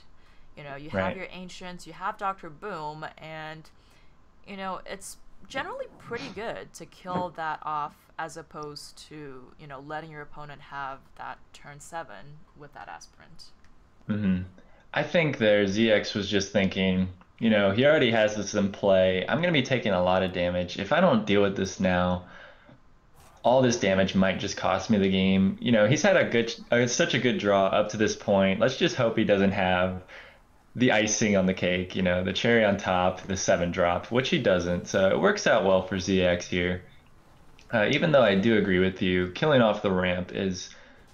You have Right. your Ancients, you have Dr. Boom, and, it's generally pretty good to kill that off as opposed to, letting your opponent have that turn 7 with that Aspirant. Hmm. I think there ZX was just thinking, he already has this in play. I'm going to be taking a lot of damage. If I don't deal with this now, all this damage might just cost me the game. He's had such a good draw up to this point. Let's just hope he doesn't have the icing on the cake, the cherry on top, the seven drop, which he doesn't. So it works out well for ZX here. Even though I do agree with you, killing off the ramp is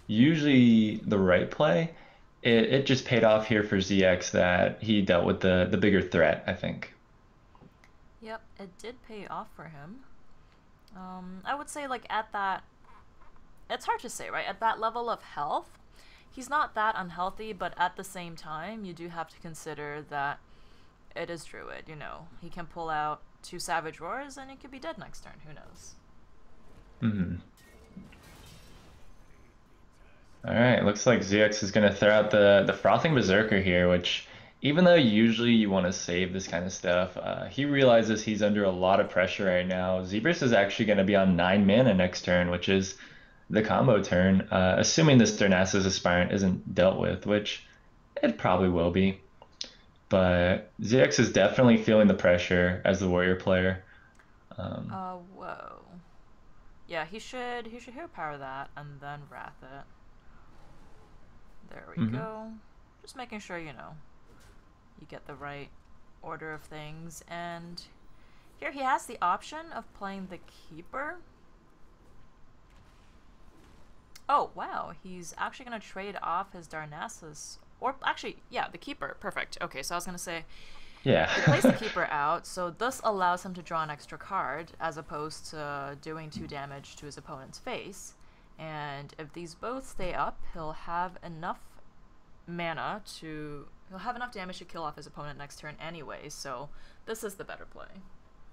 usually the right play. It just paid off here for ZX that he dealt with the bigger threat, I think. Yep, it did pay off for him. I would say, like, at that. It's hard to say, right? At that level of health, he's not that unhealthy, but at the same time, you do have to consider that it is Druid, He can pull out two Savage Roars and he could be dead next turn. Who knows? Hmm. All right, looks like ZX is going to throw out the Frothing Berserker here, which even though usually you want to save this kind of stuff, he realizes he's under a lot of pressure right now. Zebras is actually going to be on 9 mana next turn, which is the combo turn, assuming this Darnassus Aspirant isn't dealt with, which it probably will be. But ZX is definitely feeling the pressure as the warrior player. Um, Whoa. Yeah, he should hero power that and then wrath it. There we mhm. go. Just making sure, you get the right order of things. And here he has the option of playing the Keeper. Oh, wow. He's actually going to trade off his Darnassus. Or actually, yeah, the Keeper. Perfect. Okay, so I was going to say Yeah. he plays the Keeper out, so this allows him to draw an extra card as opposed to doing 2 damage to his opponent's face. And if these both stay up, he'll have enough mana to. He'll have enough damage to kill off his opponent next turn anyway, so this is the better play.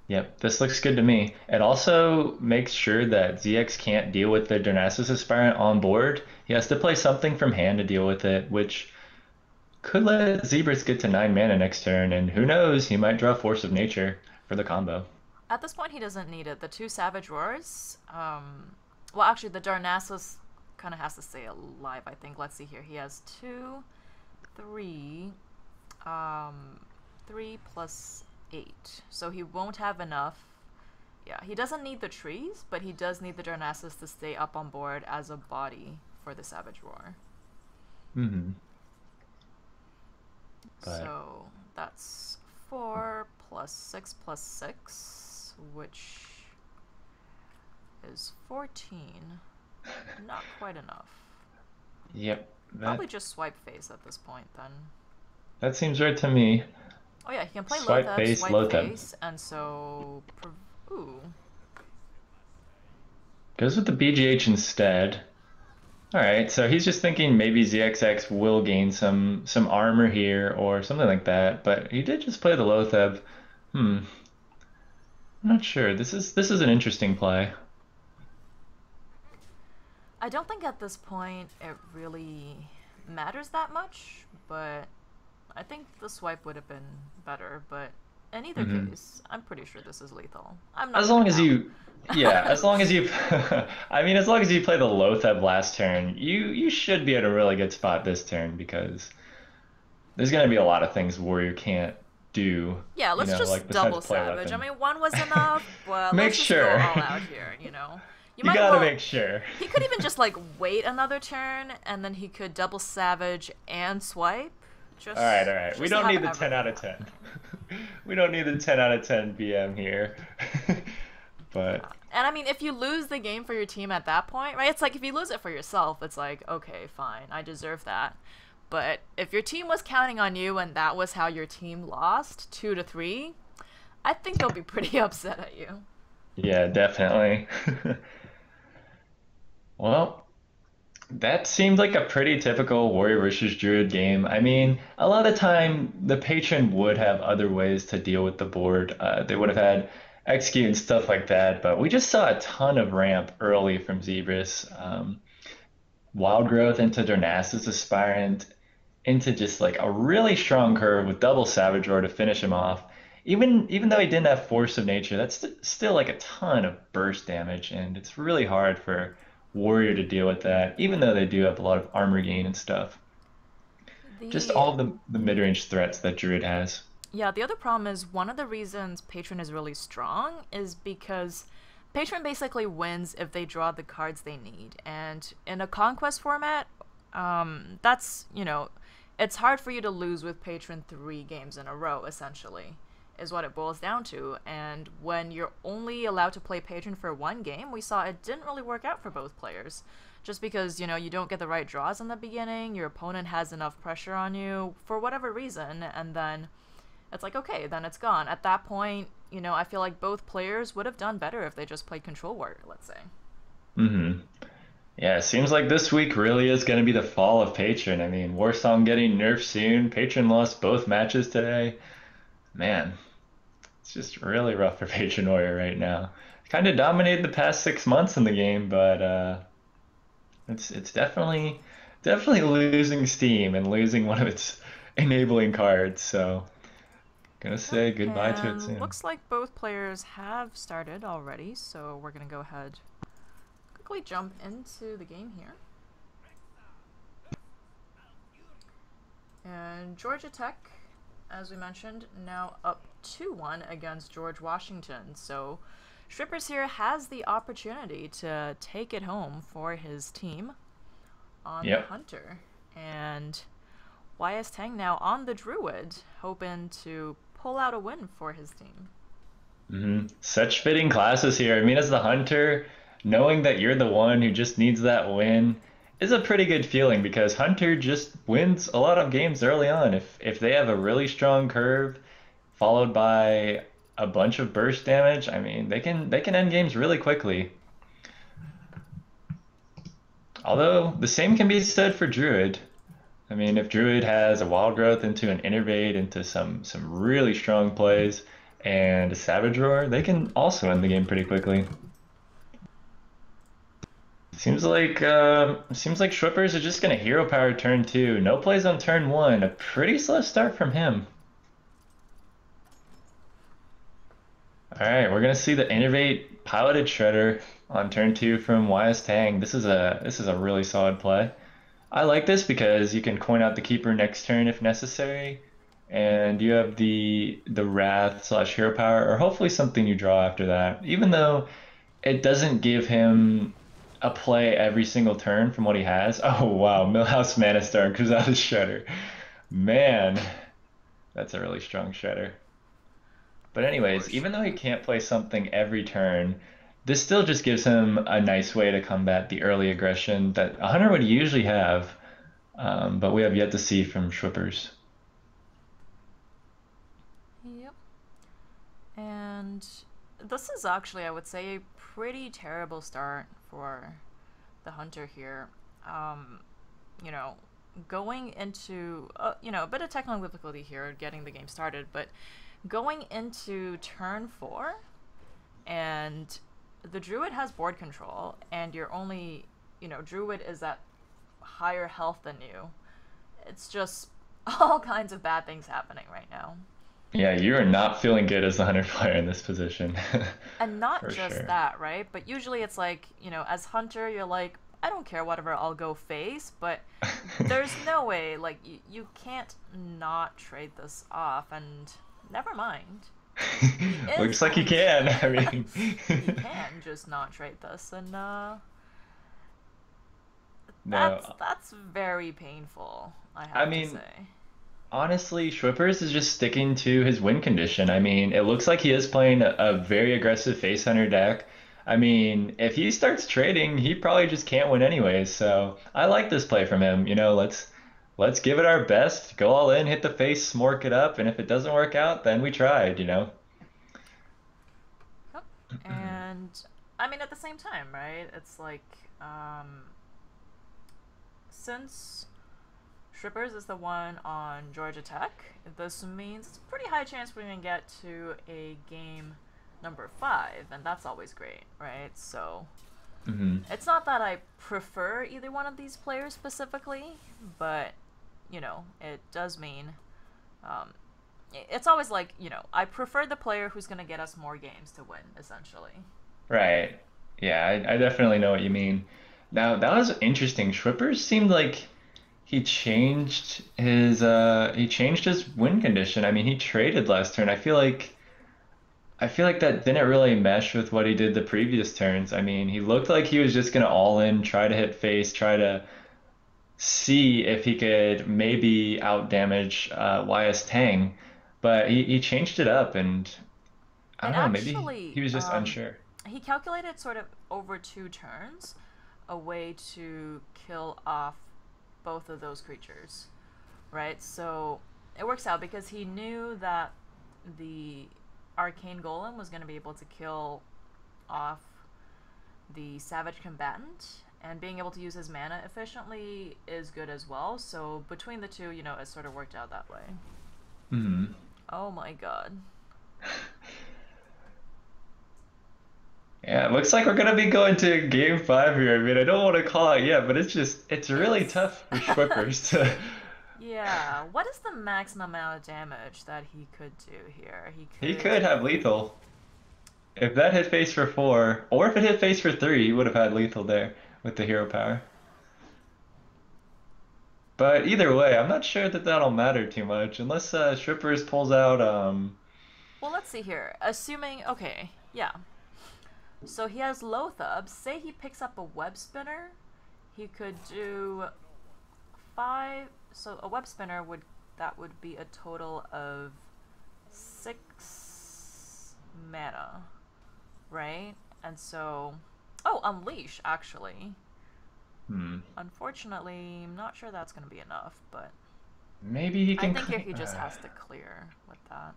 Yep, this looks good to me. It also makes sure that ZX can't deal with the Darnassus Aspirant on board. He has to play something from hand to deal with it, which could let Zebras get to 9 mana next turn, and who knows, he might draw Force of Nature for the combo. At this point, he doesn't need it. The 2 Savage Roars. Well, actually, the Darnassus kind of has to stay alive, I think. Let's see here. He has 2, 3, 3 plus 8. So he won't have enough. Yeah, he doesn't need the trees, but he does need the Darnassus to stay up on board as a body for the Savage Roar. Hmm. But So that's 4 plus 6 plus 6, which is 14. Not quite enough. yep, Probably that just swipe face at this point then. That seems right to me. Oh yeah, he can play Swipe Lotheb, face, swipe Lotheb. face, and so... Ooh. Goes with the BGH instead. All right, so he's just thinking maybe ZXX will gain some armor here or something like that, but he did just play the Lotheb. Hmm, I'm not sure. This is an interesting play. I don't think at this point it really matters that much, but I think the swipe would have been better, but in either Hmm. case, I'm pretty sure this is lethal. I'm not As gonna long as count. you, yeah, as long as you, I mean, as long as you play the Lotheb last turn, you should be at a really good spot this turn because there's gonna be a lot of things Warrior can't do, Yeah, let's like just besides double play savage. I weapon. mean, one was enough, but Make let's just go sure. all out here. You You might gotta well. make sure. He could even just like wait another turn, and then he could double savage and swipe, All right, all just right. We just to don't have need the 10 everything out of 10. happening. We don't need the 10 out of 10 BM here. But And I mean, if you lose the game for your team at that point, right? It's like if you lose it for yourself, it's like, okay, fine, I deserve that. But if your team was counting on you and that was how your team lost, 2-3, I think they'll be pretty upset at you. yeah, definitely. Well, that seemed like a pretty typical Warrior versus Druid game. I mean, a lot of the time, the patron would have other ways to deal with the board. They would have had execute and stuff like that, but we just saw a ton of ramp early from Zebras. Wild Growth into Darnassus Aspirant, into just like a really strong curve with double Savage Roar to finish him off. Even though he didn't have Force of Nature, that's still like a ton of burst damage, and it's really hard for Warrior to deal with that, even though they do have a lot of armor gain and stuff. Just The all of the mid-range threats that Druid has. Yeah, the other problem is one of the reasons Patron is really strong is because Patron basically wins if they draw the cards they need. And in a conquest format, it's hard for you to lose with Patron 3 games in a row, essentially, is what it boils down to. And when you're only allowed to play Patron for 1 game, we saw it didn't really work out for both players. Just because, you don't get the right draws in the beginning, your opponent has enough pressure on you for whatever reason, and then it's like, okay, then it's gone. At that point, I feel like both players would have done better if they just played Control Warrior, let's say. Hmm. Yeah, it seems like this week really is going to be the fall of Patron. I mean, Warsong getting nerfed soon. Patron lost both matches today. Man, it's just really rough for Patron Warrior right now. Kind of dominated the past 6 months in the game, but it's definitely losing steam and losing one of its enabling cards. So gonna Yep, say goodbye to it and soon. looks like both players have started already, so we're going to go ahead quickly jump into the game here. And Georgia Tech, as we mentioned, now up 2-1 against George Washington. So Strippers here has the opportunity to take it home for his team on the Yep. Hunter. And YS Tang now on the Druid, hoping to pull out a win for his team. Such fitting classes here. I mean, as the hunter, knowing that you're the one who just needs that win is a pretty good feeling because hunter just wins a lot of games early on. If they have a really strong curve followed by a bunch of burst damage, I mean, they can end games really quickly. Although the same can be said for druid. I mean, if Druid has a Wild Growth into an Innervate into some really strong plays and a Savage Roar, they can also end the game pretty quickly. Seems like Schwippers are just gonna hero power turn two. No plays on turn one. A pretty slow start from him. All right, we're gonna see the Innervate piloted Shredder on turn two from YS Tang. This is a really solid play. I like this because you can coin out the keeper next turn if necessary, and you have the Wrath slash Hero Power, or hopefully something you draw after that. Even though it doesn't give him a play every single turn from what he has. Oh wow, Millhouse Mana Star comes out of Shredder. Man, that's a really strong Shredder. But For anyways, even though he sure. can't play something every turn, this still just gives him a nice way to combat the early aggression that a hunter would usually have, but we have yet to see from Schwippers. Yep. And this is actually, I would say, a pretty terrible start for the hunter here. Um, you know, going into, a bit of technical difficulty here getting the game started, but going into turn 4, and the druid has board control, and you're only, druid is at higher health than you. It's just all kinds of bad things happening right now. Yeah, you are not feeling good as the hunter player in this position. And not For just sure. that, right? But usually it's like, as hunter, you're like, I don't care, whatever, I'll go face, but there's no way, like, you can't not trade this off, and never mind. He is Looks like you going can. I to. He mean, can just not trade this, and that's no. that's very painful, I I have to mean, say. honestly, Schwippers is just sticking to his win condition. I mean, it looks like he is playing a very aggressive face hunter deck. I mean, if he starts trading, he probably just can't win anyways. So I like this play from him. Let's give it our best, go all in, hit the face, smork it up, and if it doesn't work out, then we tried. Yep. And I mean, at the same time, right? It's like, since Shrippers is the one on Georgia Tech, this means it's a pretty high chance we're gonna get to a game number 5, and that's always great, right? So Hmm. it's not that I prefer either one of these players specifically, but it does mean, um, it's always like, I prefer the player who's gonna get us more games to win, essentially. Right. Yeah, I definitely know what you mean. Now, that was interesting. Schwippers seemed like he changed his win condition. I mean, he traded last turn. I feel like that didn't really mesh with what he did the previous turns. I mean, he looked like he was just gonna all in, try to hit face, try to see if he could maybe out damage YS Tang, but he changed it up, and I And don't know, maybe he actually, was just unsure. he calculated sort of over 2 turns a way to kill off both of those creatures, right? So it works out because he knew that the arcane golem was going to be able to kill off the savage combatant, and being able to use his mana efficiently is good as well. So between the two, it sort of worked out that way. Hmm. Oh my god. Yeah, it looks like we're gonna be going to game 5 here. I mean, I don't want to call it yet, but it's really It's. tough for Schwippers to. Yeah, what is the maximum amount of damage that he could do here? He He could. could have lethal. If that hit face for 4, or if it hit face for 3, he would have had lethal there with the hero power. But either way, I'm not sure that that'll matter too much unless Schwippers pulls out. Well, let's see here. Assuming, okay, yeah. So he has Lothub. Say he picks up a web spinner, he could do 5. So a web spinner would be a total of 6 mana, right? And so, oh, unleash actually. Hmm, Unfortunately, I'm not sure that's going to be enough, but maybe he I can think here clean. he just has to clear with that,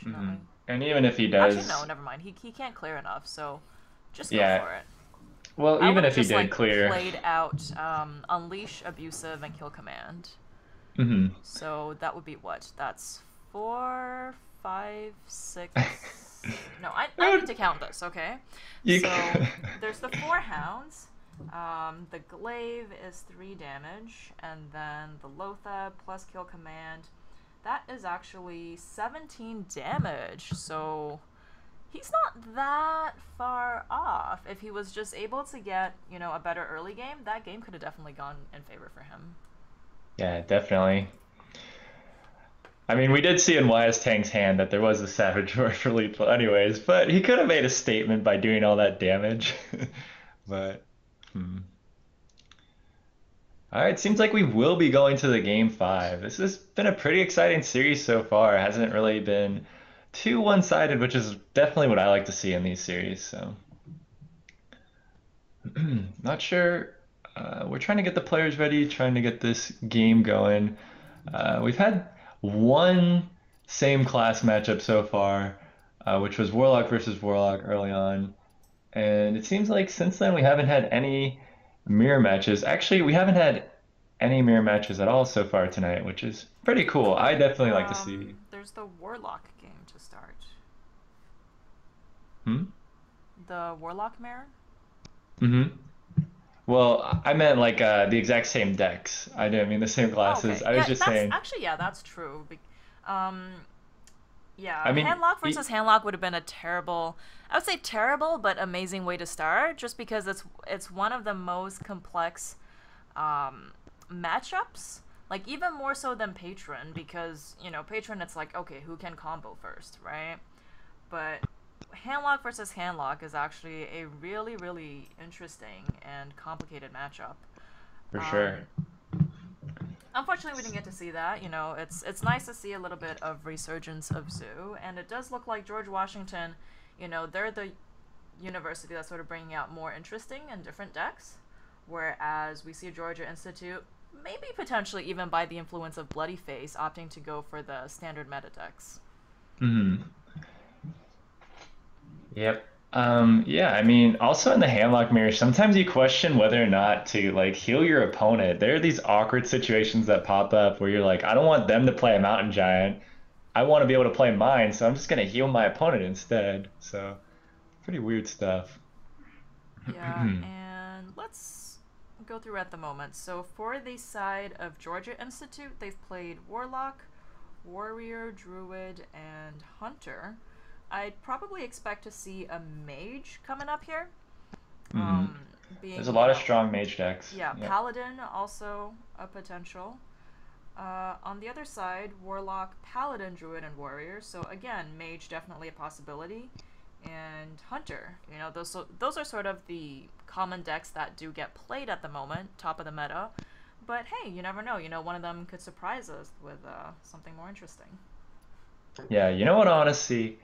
Mhm. unfortunately. And even if he Actually, no, does, never mind. He can't clear enough, so just go yeah. for it. Well, I would even have if he just did like clear. played out Unleash, Abusive, and Kill Command. Hmm. So that would be what? That's 4, 5, 6. No, I need to count this, okay? You. So there's the 4 hounds. The glaive is 3 damage, and then the Lothab plus Kill Command. That is actually 17 damage. So he's not that far off. If he was just able to get, a better early game, that game could have definitely gone in favor for him. Yeah, definitely. I mean, we did see in YS Tang's hand that there was a Savage Roar for lethal anyways, but he could have made a statement by doing all that damage. But, hmm. All right, seems like we will be going to the game 5. This has been a pretty exciting series so far. It hasn't really been too one-sided, which is definitely what I like to see in these series. So, not sure. We're trying to get the players ready, trying to get this game going. We've had one same class matchup so far, which was Warlock versus Warlock early on. And it seems like since then we haven't had any mirror matches. Actually, we haven't had any mirror matches at all so far tonight, which is pretty cool. I Oh, definitely like to see. there's the Warlock game to start. Hmm? The Warlock mirror? Mm-hmm. Well, I meant like the exact same decks. I didn't mean the same Oh, classes. okay. I was Yeah, just that's saying. actually, yeah, that's true. Um, I yeah, mean, handlock versus handlock would have been a terrible, I would say terrible, but amazing way to start, just because it's one of the most complex um, matchups. Like even more so than Patron, because Patron, it's like okay, who can combo first, right? But handlock versus handlock is actually a really really interesting and complicated matchup. for sure. Um, Unfortunately, we didn't get to see that. It's nice to see a little bit of resurgence of Zoo, and it does look like George Washington. They're the university that's sort of bringing out more interesting and different decks, whereas we see Georgia Institute, maybe potentially even by the influence of Bloody Face, opting to go for the standard meta decks. Hmm. Yep. Yeah, I mean, also in the Hamlock mirror, sometimes you question whether or not to like heal your opponent. There are these awkward situations that pop up where you're like, I don't want them to play a mountain giant. I want to be able to play mine, so I'm just gonna heal my opponent instead. So, pretty weird stuff. Yeah, and let's go through at the moment. So for the side of Georgia Institute, they've played Warlock, Warrior, Druid, and Hunter. I'd probably expect to see a Mage coming up here. Hmm. Um, There's a being, lot of strong mage decks. yeah, Yep. Paladin also a potential. On the other side, Warlock, Paladin, Druid, and Warrior. So again, Mage definitely a possibility, and Hunter. Those are sort of the common decks that do get played at the moment, top of the meta. But hey, you never know. One of them could surprise us with something more interesting. Yeah, you know what I want to see?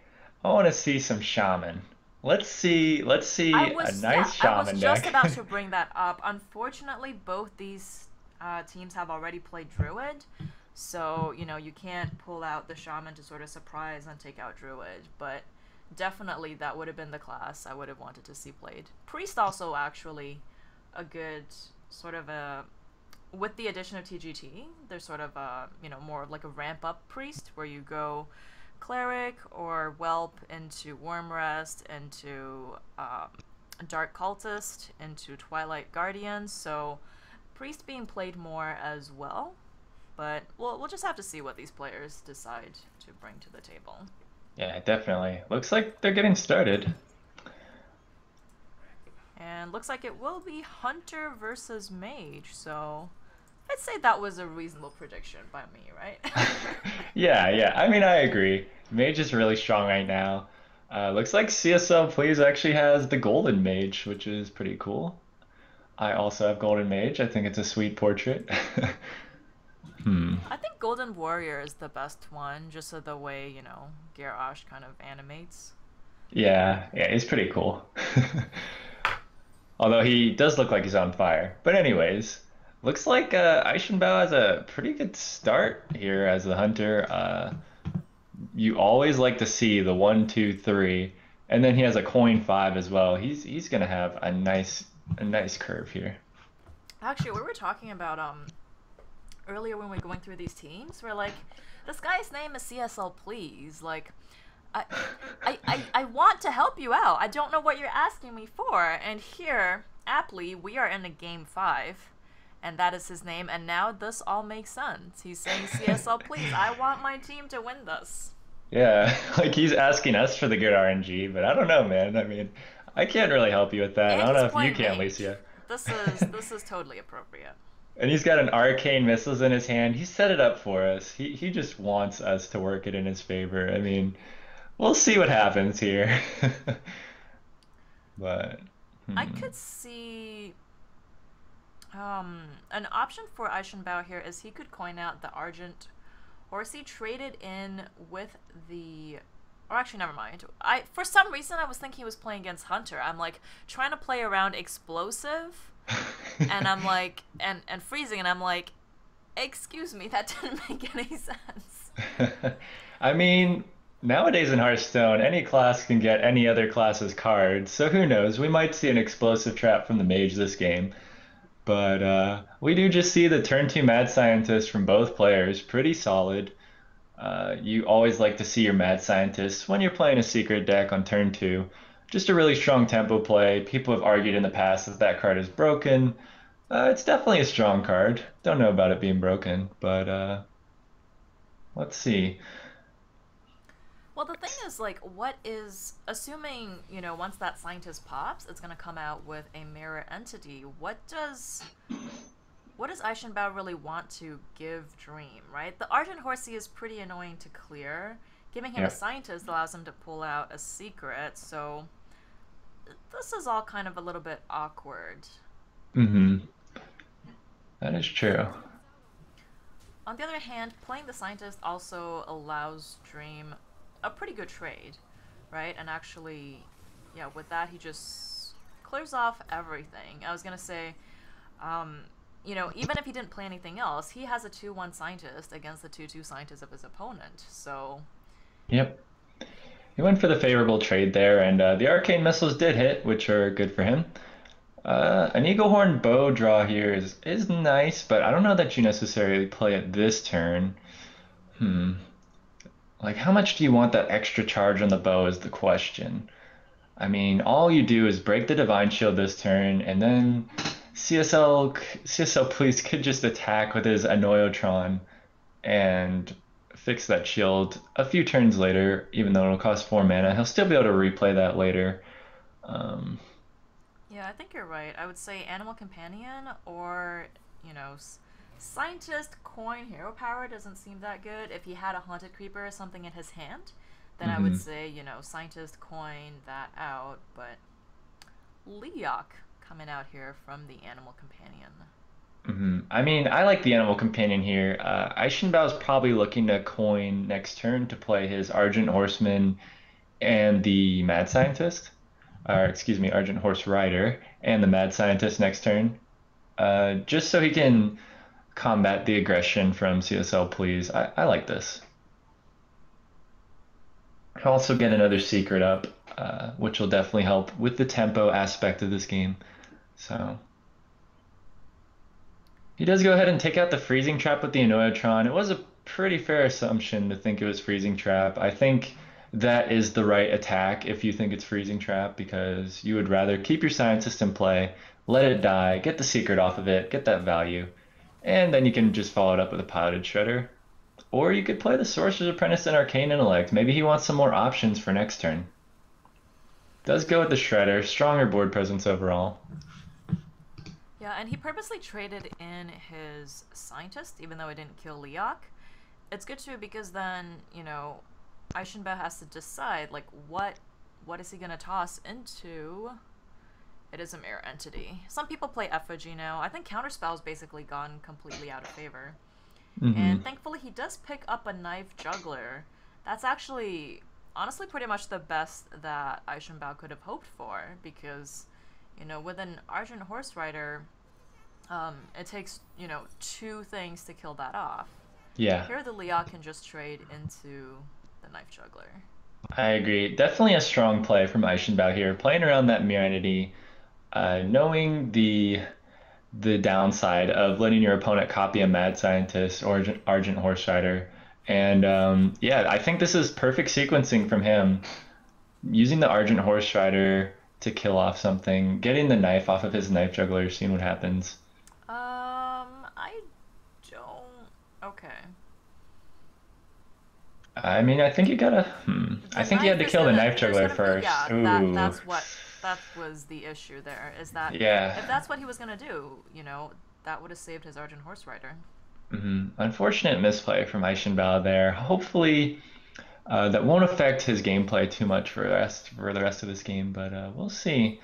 I want to see some shaman. Let's see a nice I was shaman just deck. about to bring that up. Unfortunately, both these teams have already played Druid, so you can't pull out the Shaman to sort of surprise and take out Druid. But definitely, that would have been the class I would have wanted to see played. Priest also actually a good sort of a with the addition of TGT, there's sort of a more of like a ramp up priest where you go cleric or whelp into worm rest into dark cultist into twilight guardian. So priest being played more as well, but we'll just have to see what these players decide to bring to the table. Yeah, definitely. Looks like they're getting started. And looks like it will be Hunter versus Mage, so I'd say that was a reasonable prediction by me, right? Yeah, yeah. I mean, I agree. Mage is really strong right now. Looks like CSL Please actually has the Golden Mage, which is pretty cool. I also have Golden Mage. I think it's a sweet portrait. Hmm. I think Golden Warrior is the best one, just so the way, Garrosh kind of animates. Yeah, yeah, he's pretty cool. Although he does look like he's on fire. But anyways, looks like Eichenbauer has a pretty good start here as the hunter. You always like to see the one, two, three, and then he has a coin five as well. He's gonna have a nice curve here. Actually, we were talking about earlier when we were going through these teams. We're like, this guy's name is CSL Please. Like, I, I want to help you out. I don't know what you're asking me for. And here, aptly, we are in a game 5, and that is his name. And now this all makes sense. He's saying CSL Please. I want my team to win this. Yeah, like he's asking us for the good RNG, but I don't know, man. I mean, I can't really help you with that. I And don't he's know if you playing can, mage. Alicia. This is totally appropriate. And he's got an arcane missiles in his hand. He set it up for us. He just wants us to work it in his favor. I mean, we'll see what happens here. But I hmm. could see an option for Eichenbauer here is he could coin out the Argent Horsey, trade it in with the. Or actually, never mind. For some reason I was thinking he was playing against Hunter. I'm like trying to play around explosive, and I'm like and freezing, and I'm like, excuse me, that didn't make any sense. I mean, nowadays in Hearthstone, any class can get any other class's cards, so who knows? We might see an explosive trap from the mage this game. But we do just see the turn two mad scientist from both players, pretty solid. You always like to see your mad scientists when you're playing a secret deck on turn two. Just a really strong tempo play. People have argued in the past that that card is broken. It's definitely a strong card. Don't know about it being broken, but let's see. Well, the thing is, like, what is, assuming, once that scientist pops, it's going to come out with a mirror entity. What does Eichenbaugh really want to give Dream, right? The Argent Horsey is pretty annoying to clear. Giving him a Yeah. scientist allows him to pull out a secret, so this is all kind of a little bit awkward. Mm-hmm. That is true. On the other hand, playing the scientist also allows Dream a pretty good trade, right? And actually, yeah, with that, he just clears off everything. I was gonna say, even if he didn't play anything else, he has a 2-1 scientist against the 2-2 scientist of his opponent. So, Yep. He went for the favorable trade there, and the arcane missiles did hit, which are good for him. An eagle horn bow draw here is nice, but I don't know that you necessarily play it this turn. Hmm. Like, how much do you want that extra charge on the bow is the question. I mean, all you do is break the Divine Shield this turn, and then CSL Police could just attack with his Annoyotron and fix that shield a few turns later, even though it'll cost 4 mana. He'll still be able to replay that later. Um, yeah, I think you're right. I would say Animal Companion or, Scientist Coin Hero Power doesn't seem that good. If he had a Haunted Creeper or something in his hand, then I would mhm. say, Scientist Coin that out. But Leok coming out here from the Animal Companion. I mean, I like the Animal Companion here. Eichenbaugh's probably looking to coin next turn to play his Argent Horseman and the Mad Scientist. Or, excuse me, Argent Horse Rider and the Mad Scientist next turn. Just so he can combat the aggression from CSL, please. I like this. He'll also get another secret up, which will definitely help with the tempo aspect of this game. So. He does go ahead and take out the freezing trap with the Annoyotron. It was a pretty fair assumption to think it was freezing trap. I think that is the right attack if you think it's freezing trap because you would rather keep your scientist in play, let it die, get the secret off of it, get that value, and then you can just follow it up with a piloted shredder. Or you could play the Sorcerer's Apprentice and Arcane Intellect. Maybe he wants some more options for next turn. Does go with the shredder, stronger board presence overall. Yeah, and he purposely traded in his Scientist, even though it didn't kill Leok. It's good too because then, Eichenbaugh has to decide, like, what is he gonna toss into? It is a mirror entity. Some people play Effigy now. I think Counterspell's basically gone completely out of favor. And hmm thankfully he does pick up a Knife Juggler. That's actually, honestly, pretty much the best that Eichenbaugh could have hoped for because, with an Argent Horse Rider, it takes, 2 things to kill that off. Yeah. Here the Leok can just trade into the Knife Juggler. I agree. Definitely a strong play from Eichenbaugh here, playing around that mirror entity, knowing the downside of letting your opponent copy a mad scientist or Argent Horse Rider. And yeah, I think this is perfect sequencing from him, using the Argent Horse Rider to kill off something, getting the knife off of his knife juggler, seeing what happens. I don't. Okay. I mean, I think you gotta. I The think you had knife to is kill the gonna. knife There's juggler gonna be. first. Yeah, Ooh, that was the issue there. Is that yeah. if that's what he was gonna do, that would have saved his Argent Horse Rider. Unfortunate misplay from Eichenbaugh there. Hopefully, that won't affect his gameplay too much for the rest of this game, but we'll see.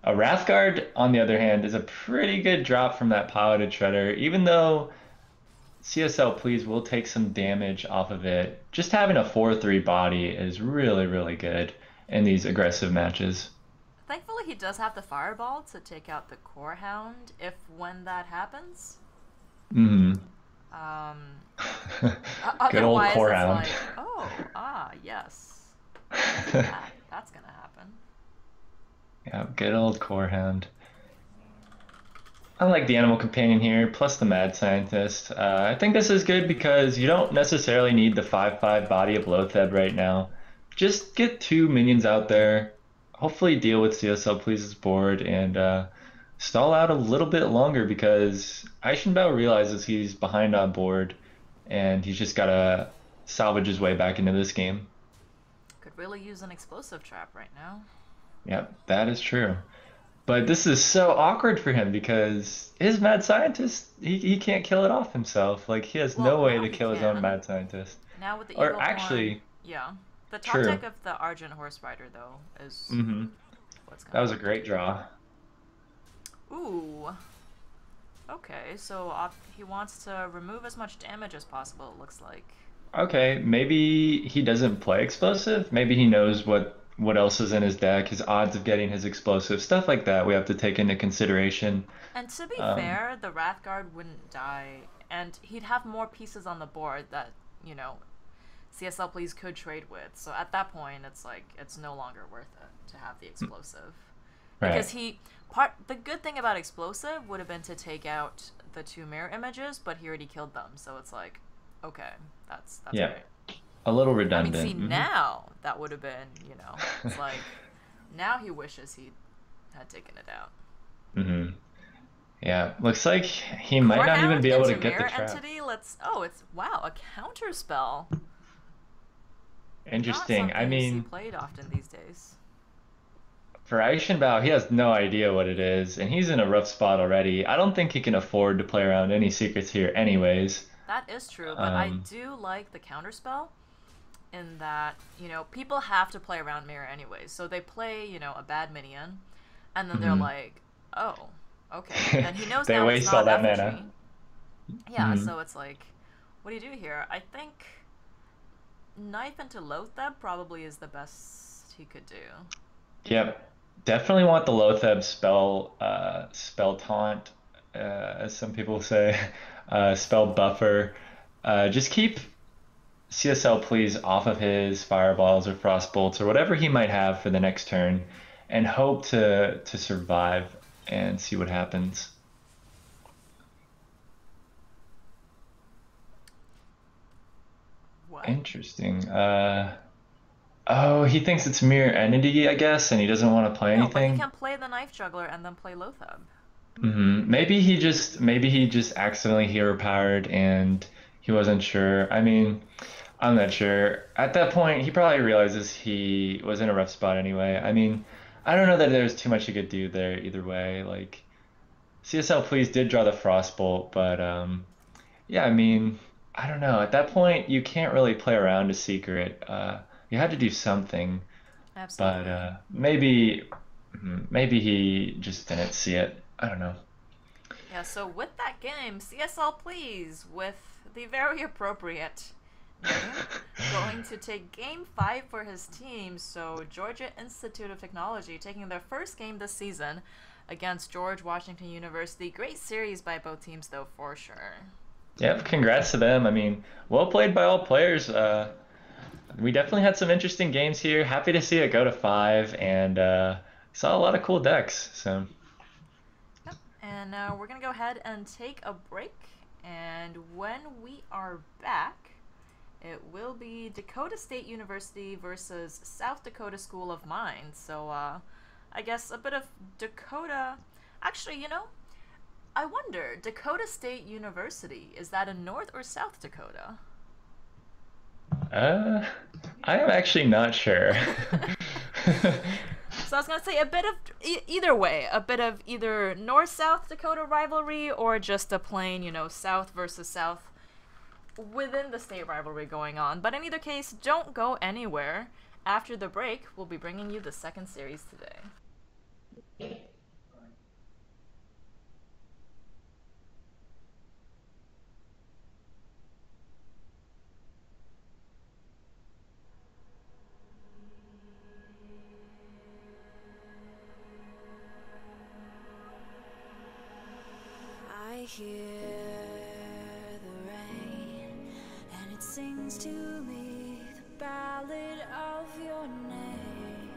A Wrathguard, on the other hand, is a pretty good drop from that piloted shredder, even though CSL Please will take some damage off of it. Just having a 4/3 body is really, really good in these aggressive matches. Thankfully, he does have the Fireball to take out the Core Hound if when that happens. Mhm. Um, Good old otherwise, core it's hound. like, oh, yes, let's do that. That's gonna happen. Yeah, good old core hound. I like the animal companion here, plus the mad scientist. I think this is good because you don't necessarily need the 5/5 body of Loatheb right now. Just get two minions out there, hopefully deal with CSL Please's board, and stall out a little bit longer because Aishinbao realizes he's behind on board, and he's just gotta salvage his way back into this game. Could really use an explosive trap right now. Yep, that is true. But this is so awkward for him because his mad scientist, he can't kill it off himself. Like he has Well, no way now to he kill his own can. mad scientist. Now with the Or Eagle Horn, actually, yeah. The top true. deck of the Argent Horse Rider, though, is Hmm. what's That gonna was a work. great draw. Ooh. Okay, so he wants to remove as much damage as possible, it looks like. Okay, maybe he doesn't play explosive. Maybe he knows what else is in his deck, his odds of getting his explosive, stuff like that. We have to take into consideration. And to be Um, fair, the Wrathguard wouldn't die, and he'd have more pieces on the board that, you know, CSL Please could trade with. So at that point, it's like, it's no longer worth it to have the explosive. Because right. the good thing about explosive would have been to take out the two mirror images, but he already killed them. So it's like, okay, that's Yeah. great. A little I mean, see, redundant. now that would have been, it's like, now he wishes he had taken it out. Hmm. Yeah. Looks like he might not even Corehound be able to into get the mirror trap. entity. It's wow, a counter spell. Not Interesting. I something you see mean, played often these days. for Aishinbao, he has no idea what it is, and he's in a rough spot already. I don't think he can afford to play around any secrets here anyways. That is true, but I Um, do like the counter spell in that, people have to play around mirror anyways. So they play, a bad minion, and then they're mhm. like, oh, okay. And he knows They now it's waste all not that mana. effigy. Yeah, Mhm. so it's like, what do you do here? I think knife into Loatheb probably is the best he could do. Yep. Definitely want the Loatheb spell taunt, as some people say, spell buffer. Just keep CSL please off of his fireballs or frost bolts or whatever he might have for the next turn, and hope to survive and see what happens. What? Interesting. Oh, he thinks it's mirror entity, I guess, and he doesn't want to play No, but he anything. can play the knife juggler and then play Loatheb. Maybe he just accidentally hero powered and he wasn't sure. I mean, I'm not sure. At that point, he probably realizes he was in a rough spot anyway. I mean, I don't know that there's too much he could do there either way. Like CSL Please did draw the Frostbolt, but yeah, I mean, I don't know. At that point, you can't really play around a secret. You had to do something, but Absolutely. maybe he just didn't see it. I don't know. Yeah, so with that game, CSL Please, with the very appropriate name, going to take game 5 for his team. So Georgia Institute of Technology taking their first game this season against George Washington University. Great series by both teams, though, for sure. Yep, congrats to them. I mean, well played by all players. We definitely had some interesting games here. Happy to see it go to five, and saw a lot of cool decks. So, Yep. And now we're going to go ahead and take a break. And when we are back, it will be Dakota State University versus South Dakota School of Mines. So, I guess a bit of Dakota. Actually, I wonder, Dakota State University, is that in North or South Dakota? uh, I am actually not sure. So I was gonna say a bit of either way, a bit of either North-South Dakota rivalry or just a plain, South versus South within the state rivalry going on. But in either case, don't go anywhere. After the break, we'll be bringing you the second series today. I hear the rain. sings to me the ballad of your name.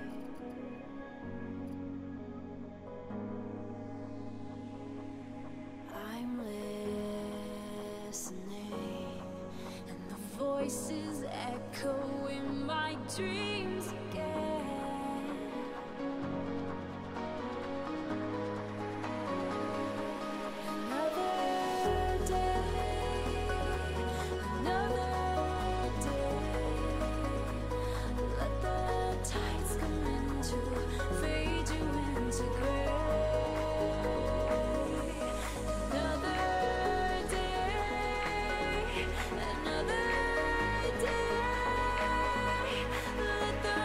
I'm listening, and the voices echo in my dreams again. Another day, let the tides come in to fade you into gray. Another day, let the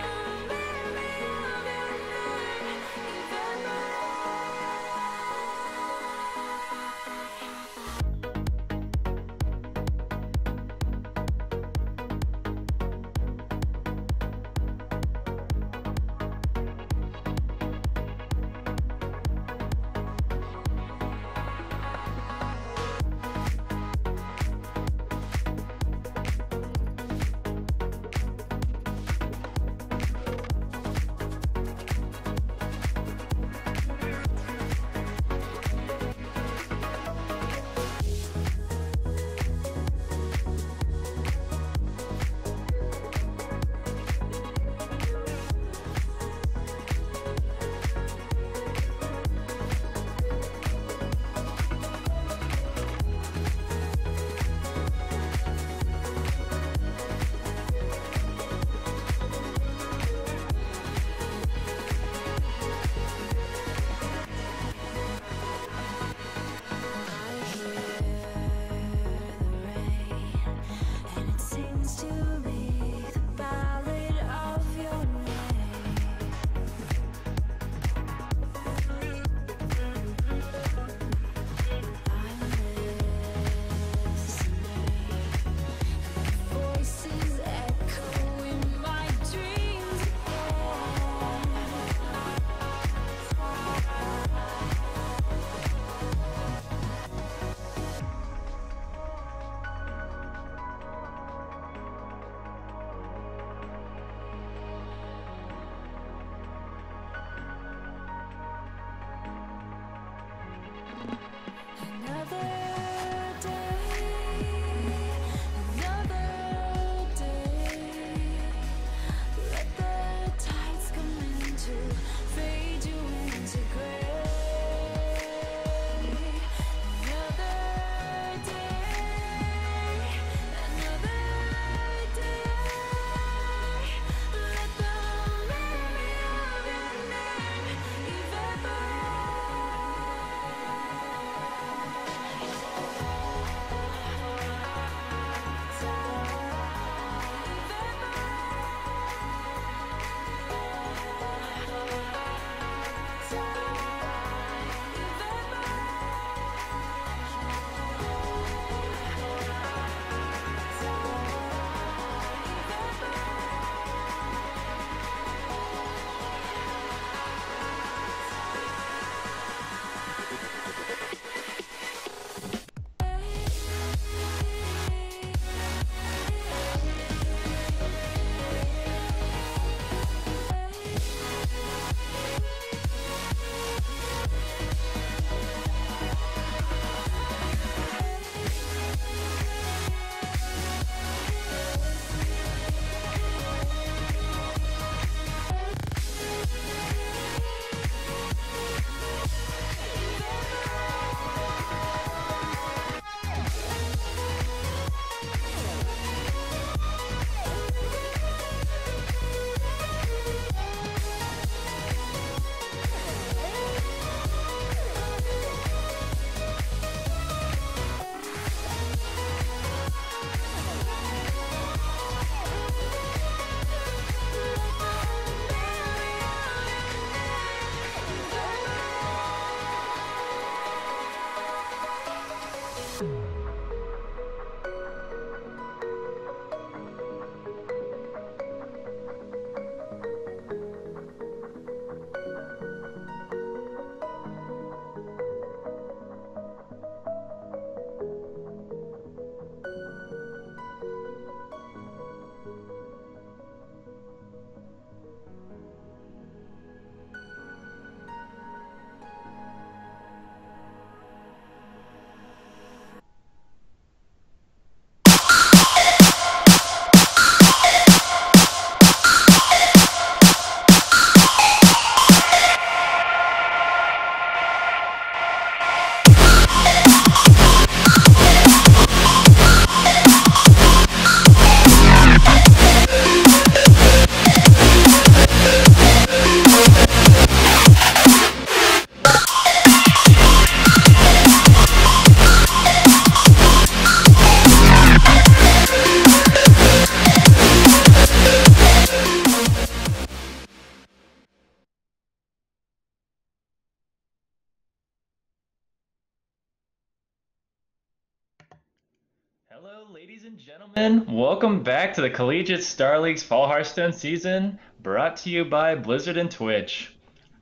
ladies and gentlemen, welcome back to the Collegiate Star League's Fall Hearthstone season, brought to you by Blizzard and Twitch.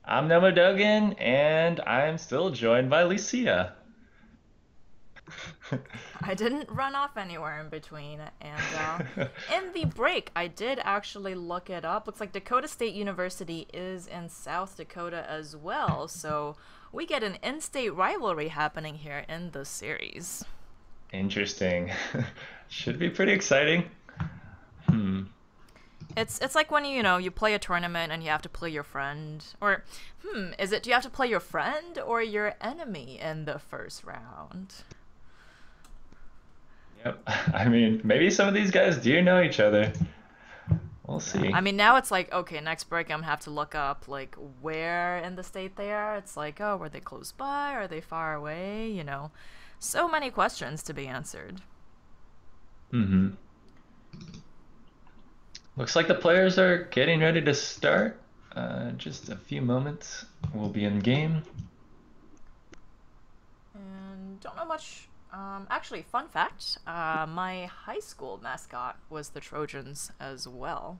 I'm Nomo Dogan, and I'm still joined by Lucia. I didn't run off anywhere in between, and in the break, I did actually look it up. Looks like Dakota State University is in South Dakota as well, so we get an in-state rivalry happening here in the series. Interesting. Should be pretty exciting. Hmm. It's like when you play a tournament and you have to play your friend, or do you have to play your friend or your enemy in the first round? Yep. I mean, maybe some of these guys do know each other. We'll see. I mean, now it's like, okay, next break I'm gonna have to look up like where in the state they are. It's like, oh, were they close by? Are they far away? So many questions to be answered. Mm-hmm. Looks like the players are getting ready to start. Just a few moments. We'll be in game. And don't know much. Actually, fun fact, my high school mascot was the Trojans as well.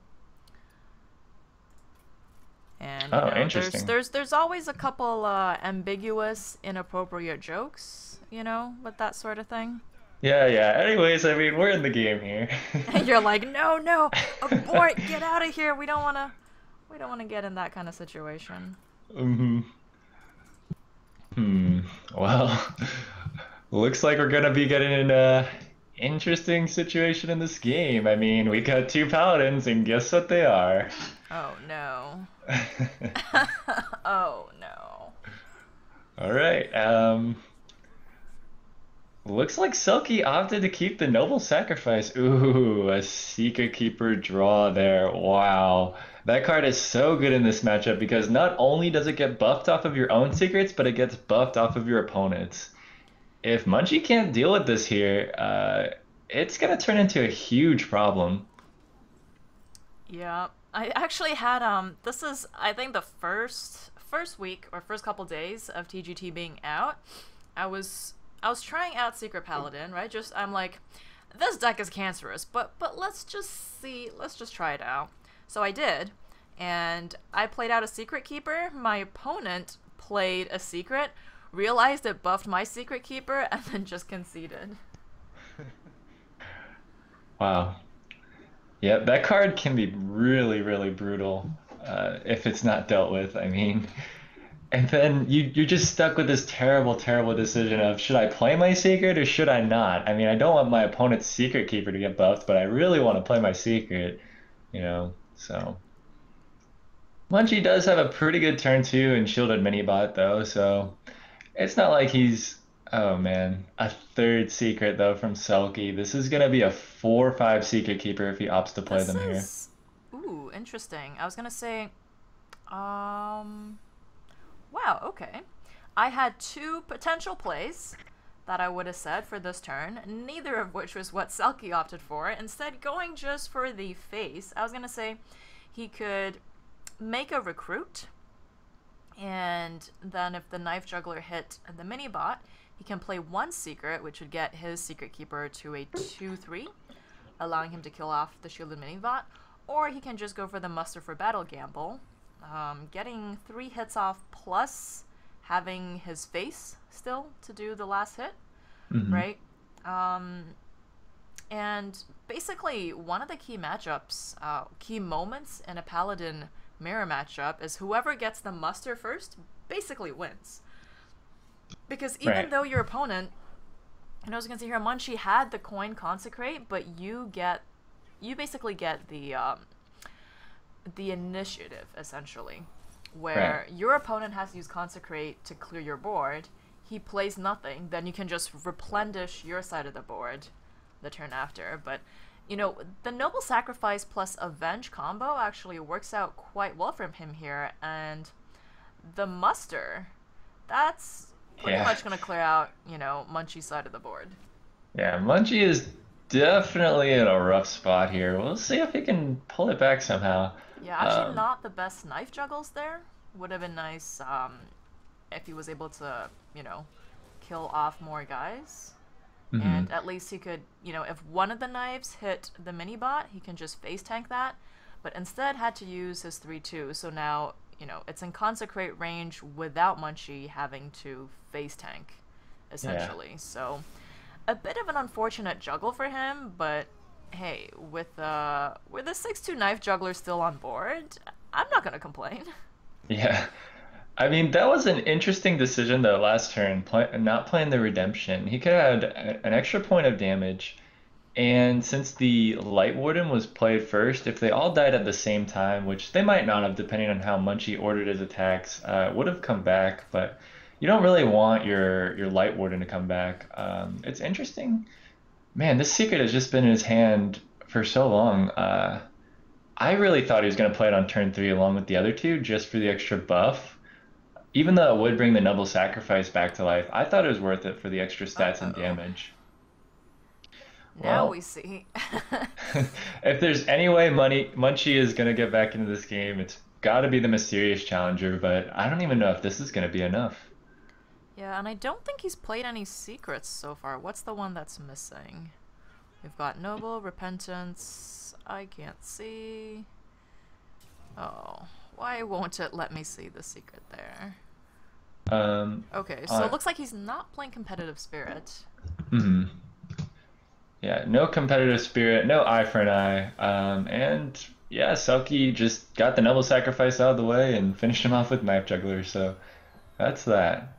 And Oh, interesting. there's always a couple ambiguous, inappropriate jokes, with that sort of thing. Yeah. Anyways, I mean, we're in the game here. And you're like, no, abort, get out of here. We don't wanna get in that kind of situation. hmm Well, looks like we're gonna be getting in a interesting situation in this game. I mean, we got two paladins, and guess what they are? Oh no. Oh no. All right. Looks like Selkie opted to keep the Noble Sacrifice. Ooh, a Secret Keeper draw there. Wow. That card is so good in this matchup because not only does it get buffed off of your own secrets, but it gets buffed off of your opponent's. If Munchie can't deal with this here, it's gonna turn into a huge problem. Yeah. I actually had this is I think the first week or first couple days of TGT being out. I was trying out Secret Paladin, right? I'm like, this deck is cancerous, but let's just try it out. So I did, and I played out a Secret Keeper. My opponent played a Secret, realized it buffed my Secret Keeper, and then just conceded. Wow. Yeah, that card can be really, really brutal if it's not dealt with. I mean, and then you're just stuck with this terrible, terrible decision of should I play my secret or should I not? I mean, I don't want my opponent's secret keeper to get buffed, but I really want to play my secret, So Munchie does have a pretty good turn two and shielded mini bot though, so it's not like he's oh man, a third secret though from Selkie. This is gonna be a 4-5 secret keeper if he opts to play This them here. is ooh, interesting. I was gonna say, um, wow, okay. I had two potential plays that I would have said for this turn, neither of which was what Selkie opted for. Instead, going just for the face, I was gonna say he could make a recruit, and then if the knife juggler hit the mini bot, he can play one secret, which would get his secret keeper to a 2/3, allowing him to kill off the shielded mini bot, or he can just go for the muster for battle gamble, getting 3 hits off plus having his face still to do the last hit, hmm right? And basically, one of the key matchups, key moments in a Paladin mirror matchup is whoever gets the muster first basically wins. Because even Right. though your opponent, and I was gonna say here, Munchie had the coin consecrate, but you basically get the initiative essentially, where Right. your opponent has to use consecrate to clear your board. He plays nothing, then you can just replenish your side of the board the turn after. But the Noble Sacrifice plus Avenge combo actually works out quite well from him here, and the muster, that's pretty Yeah. much going to clear out, Munchie's side of the board. Yeah, Munchie is definitely in a rough spot here. We'll see if he can pull it back somehow. Yeah, actually Um, not the best knife juggles there. Would have been nice if he was able to, kill off more guys. And Hmm. at least he could, if one of the knives hit the mini bot, he can just face tank that. But instead had to use his 3-2. So now, it's in consecrate range without Munchie having to face tank, Yeah. essentially. So a bit of an unfortunate juggle for him, but hey, with the 6-2 knife juggler still on board, I'm not gonna complain. Yeah. I mean, that was an interesting decision though last turn, not playing the redemption. He could have had an extra point of damage. And since the Light Warden was played first, if they all died at the same time, which they might not have, depending on how Munchie ordered his attacks, would have come back. But you don't really want your Light Warden to come back. It's interesting. Man, this secret has just been in his hand for so long. I really thought he was going to play it on turn three along with the other two, just for the extra buff. Even though it would bring the Noble Sacrifice back to life, I thought it was worth it for the extra Uh stats and oh. damage. Now we Well, see. if there's any way Munchie is gonna get back into this game, it's got to be the mysterious challenger. But I don't even know if this is gonna be enough. Yeah, and I don't think he's played any secrets so far. What's the one that's missing? We've got Noble, Repentance. I can't see. Oh, why won't it let me see the secret there? Um, Okay, so it uh, looks like he's not playing competitive spirit. mhm. Yeah, no competitive spirit, no eye for an eye. And yeah, Selkie just got the Noble Sacrifice out of the way and finished him off with Knife Juggler. So that's that.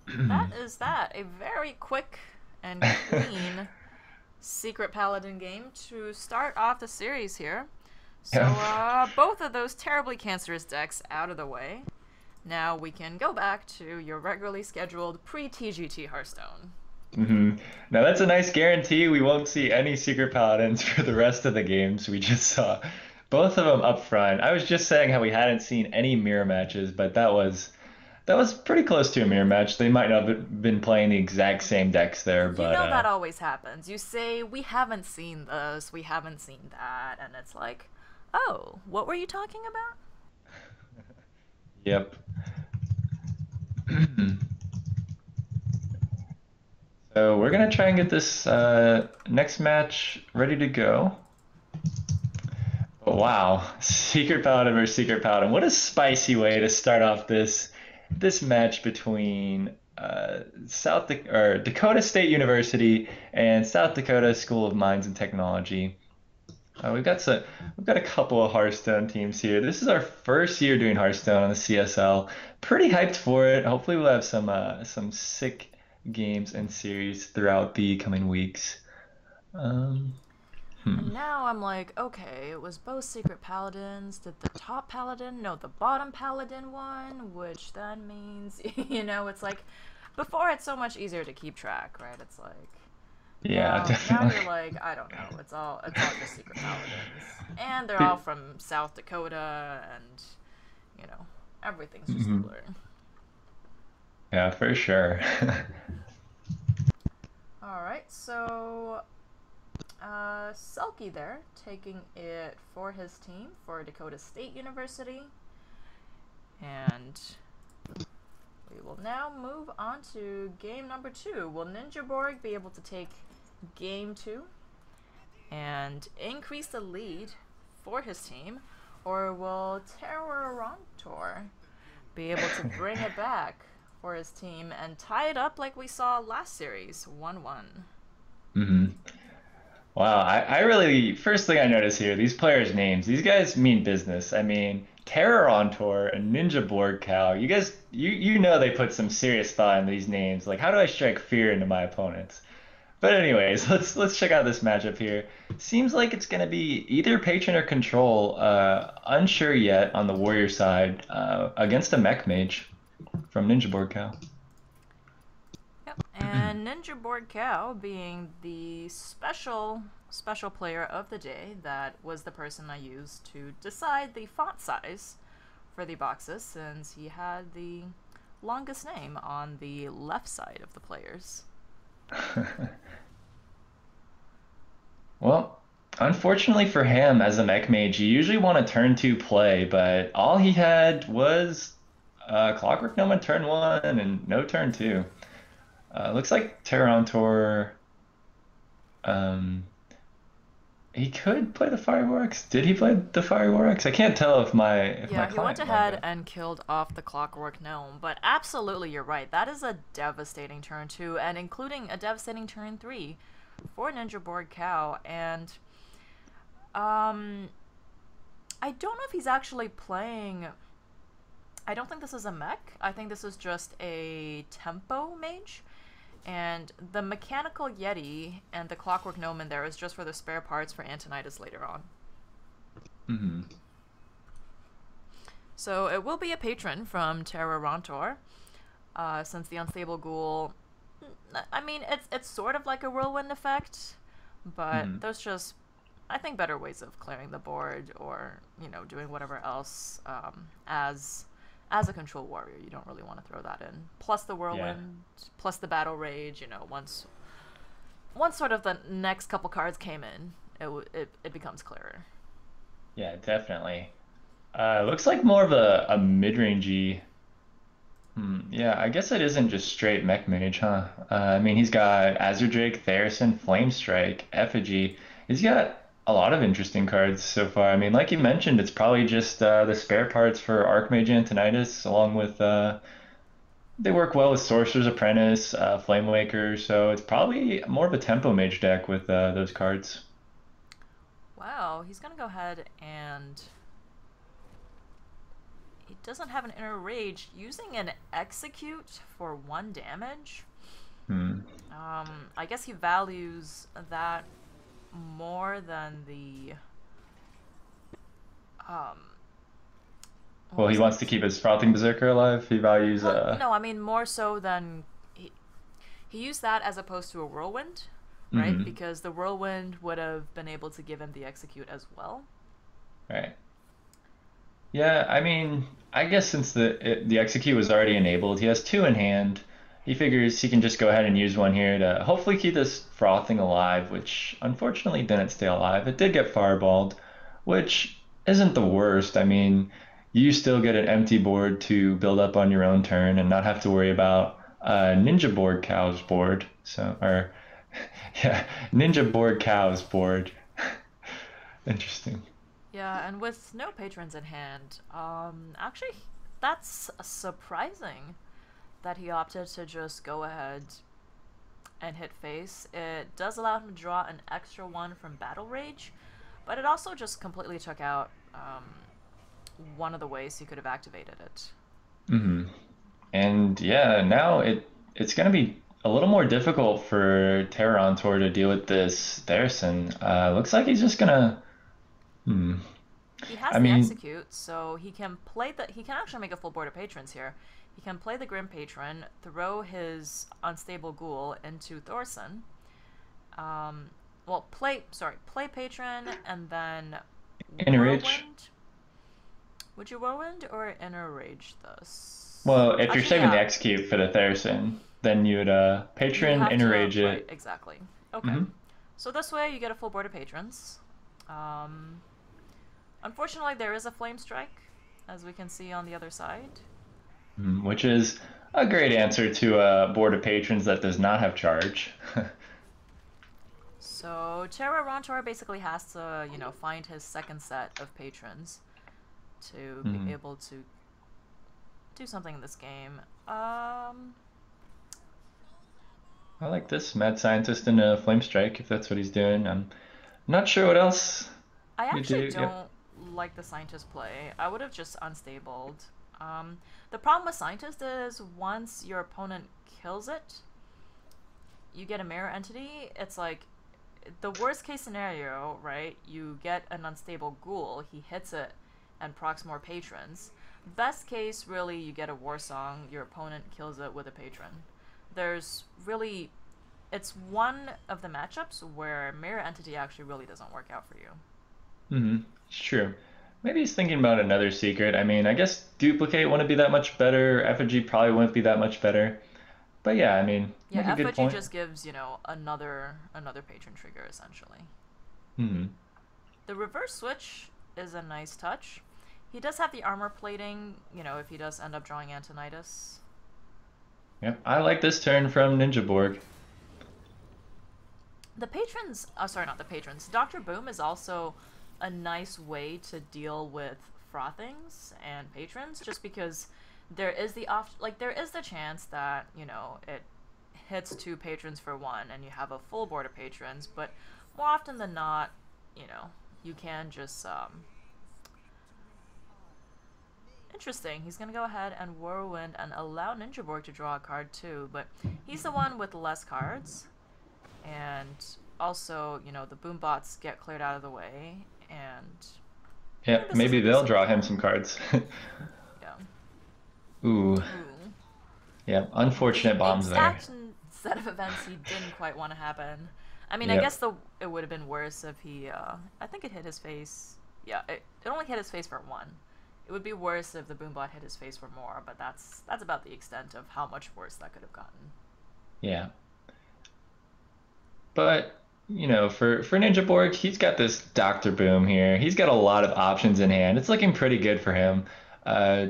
That is that. A very quick and clean Secret Paladin game to start off the series here. So, Yeah. both of those terribly cancerous decks out of the way. Now we can go back to your regularly scheduled pre-TGT Hearthstone. Hmm. Now that's a nice guarantee. We won't see any Secret Paladins for the rest of the games. We just saw both of them up front. I was just saying how we hadn't seen any mirror matches, but that was pretty close to a mirror match. They might not have been playing the exact same decks there, You but know that always happens. You say, we haven't seen this, we haven't seen that, and it's like, oh, what were you talking about? yep. So we're gonna try and get this next match ready to go. But wow, Secret Paladin versus Secret Paladin. What a spicy way to start off this match between or Dakota State University and South Dakota School of Mines and Technology. We've got a couple of Hearthstone teams here. This is our first year doing Hearthstone on the CSL. Pretty hyped for it. Hopefully we'll have some sick games and series throughout the coming weeks. Um, hmm. And now I'm like, okay, it was both Secret Paladins. Did the top Paladin know the bottom Paladin won? Which then means, it's like, before it's so much easier to keep track, right? It's like, Yeah, now definitely. you're like, I don't know. It's all just Secret Paladins, and they're all The- from South Dakota, and everything's just a mhm. blur. Yeah, for sure. All right, so Selkie there taking it for his team for Dakota State University, and we will now move on to game number 2. Will Ninja Borg be able to take game 2 and increase the lead for his team, or will Terrorantor be able to bring it back for his team and tie it up like we saw last series, 1-1? Hmm. Wow, I really first thing I notice here, these players' names, these guys mean business. I mean, Terror on Tour and Ninja Borg Cow. You guys, you know they put some serious thought in these names. Like, how do I strike fear into my opponents? But anyways, let's check out this matchup here. Seems like it's gonna be either Patron or Control. Unsure yet on the Warrior side against a Mech Mage from Ninja Borg Cow. Yep. And Ninja Borg Cow being the special player of the day, that was the person I used to decide the font size for the boxes, since he had the longest name on the left side of the players. Well, unfortunately for him, as a mech mage, you usually want a turn two play, but all he had was Clockwork Gnome on turn one and no turn two. Looks like Terrantor. Um, he could play the fireworks. Did he play the fireworks? I can't tell if my Yeah, he went client logged ahead in. and killed off the Clockwork Gnome, but absolutely you're right. That is a devastating turn 2, and including a devastating turn 3 for Ninja Board Cow. And um, I don't know if he's actually playing. I don't think this is a mech. I think this is just a tempo mage. And the Mechanical Yeti and the Clockwork Gnome in there is just for the spare parts for Antonidas later on. Hmm. So it will be a patron from Terra Rontor, since the Unstable Ghoul. I mean, it's sort of like a whirlwind effect, but Hmm. there's just, I think, better ways of clearing the board or doing whatever else as a control warrior. You don't really want to throw that in. Plus the Yeah. whirlwind, plus the battle rage. Once sort of the next couple cards came in, it becomes clearer. Yeah, definitely. Looks like more of a mid-rangey. Yeah, I guess it isn't just straight mech mage, huh? I mean, he's got Azure Drake, Theresen, Flame Strike, Effigy. He's got a lot of interesting cards so far. I mean, like you mentioned, it's probably just the spare parts for Archmage Antonidas, along with they work well with Sorcerer's Apprentice, Flame Waker, so it's probably more of a tempo mage deck with those cards. Wow, he's gonna go ahead and he doesn't have an inner rage. Using an execute for 1 damage. Hmm. I guess he values that more than the um. What Well, he was wants to it? keep his Frothing Berserker alive. He values Well, no, I mean more so than he used that as opposed to a whirlwind, right? mhm, Because the whirlwind would have been able to give him the execute as well. right. Yeah, I mean, I guess since the execute was already enabled, he has two in hand. He figures he can just go ahead and use one here to hopefully keep this frothing alive, which unfortunately didn't stay alive. It did get fireballed, which isn't the worst. I mean, you still get an empty board to build up on your own turn and not have to worry about Ninja Board Cow's board. So, or yeah, Ninja Board Cow's board. Interesting. Yeah, and with no patrons in hand, actually, that's surprising that he opted to just go ahead and hit face. It does allow him to draw an extra one from Battle Rage, but it also just completely took out one of the ways he could have activated it. Hmm. And yeah, now it's gonna be a little more difficult for Terrantor to deal with this Theresen. Looks like he's just gonna. Hmm. He has I the mean, execute, so he can actually make a full board of patrons here. He can play the Grim Patron, throw his unstable ghoul into Thorson. Well, play Patron and then inner rage. Whirlwind. Would you Whirlwind or Inner Rage this? Well, if you're Actually, saving the yeah, execute for the Theresen, then you'd you'd patron have inner to, rage right, it. exactly. Okay. Hmm. So this way you get a full board of patrons. Um, Unfortunately, there is a Flame Strike, as we can see on the other side. Which is a great answer to a board of patrons that does not have charge. So Terra Rontor basically has to, find his second set of patrons to be Mhm. able to do something in this game. Um, I like this mad scientist in a flame strike if that's what he's doing. I'm not sure what else I you actually do. Yep. don't like the Scientist play. I would have just unstabled. The problem with Scientist is once your opponent kills it, you get a mirror entity. It's like the worst case scenario, right? You get an unstable ghoul, he hits it and procs more patrons. Best case, really, you get a war song, your opponent kills it with a patron. There's really, it's one of the matchups where mirror entity actually really doesn't work out for you. It's true. Maybe he's thinking about another secret. I mean, I guess duplicate wouldn't be that much better. Effigy probably wouldn't be that much better. But yeah, I mean, Yeah, make a good effigy point. just gives, another patron trigger essentially. Hmm. The reverse switch is a nice touch. He does have the armor plating, if he does end up drawing Antonidas. Yep. I like this turn from Ninja Borg. The patrons, oh, sorry, not the patrons. Dr. Boom is also a nice way to deal with frothings and patrons, just because there is there is the chance that, you know, it hits 2 patrons for 1 and you have a full board of patrons, but more often than not, you know, you can just, interesting. He's gonna go ahead and Whirlwind and allow Ninja Borg to draw a card too, but he's the one with less cards. And also, you know, the boom bots get cleared out of the way, and Yeah, maybe they'll draw him some cards. yeah. Ooh. Ooh. Yeah, unfortunate bombs there. Exact set of events he didn't quite want to happen. I mean, Yep. I guess it would have been worse if he, I think it hit his face. Yeah, it only hit his face for 1. It would be worse if the boombot hit his face for more, but that's about the extent of how much worse that could have gotten. Yeah. But, you know, for Ninja Borg, he's got this Dr. Boom here. He's got a lot of options in hand. It's looking pretty good for him.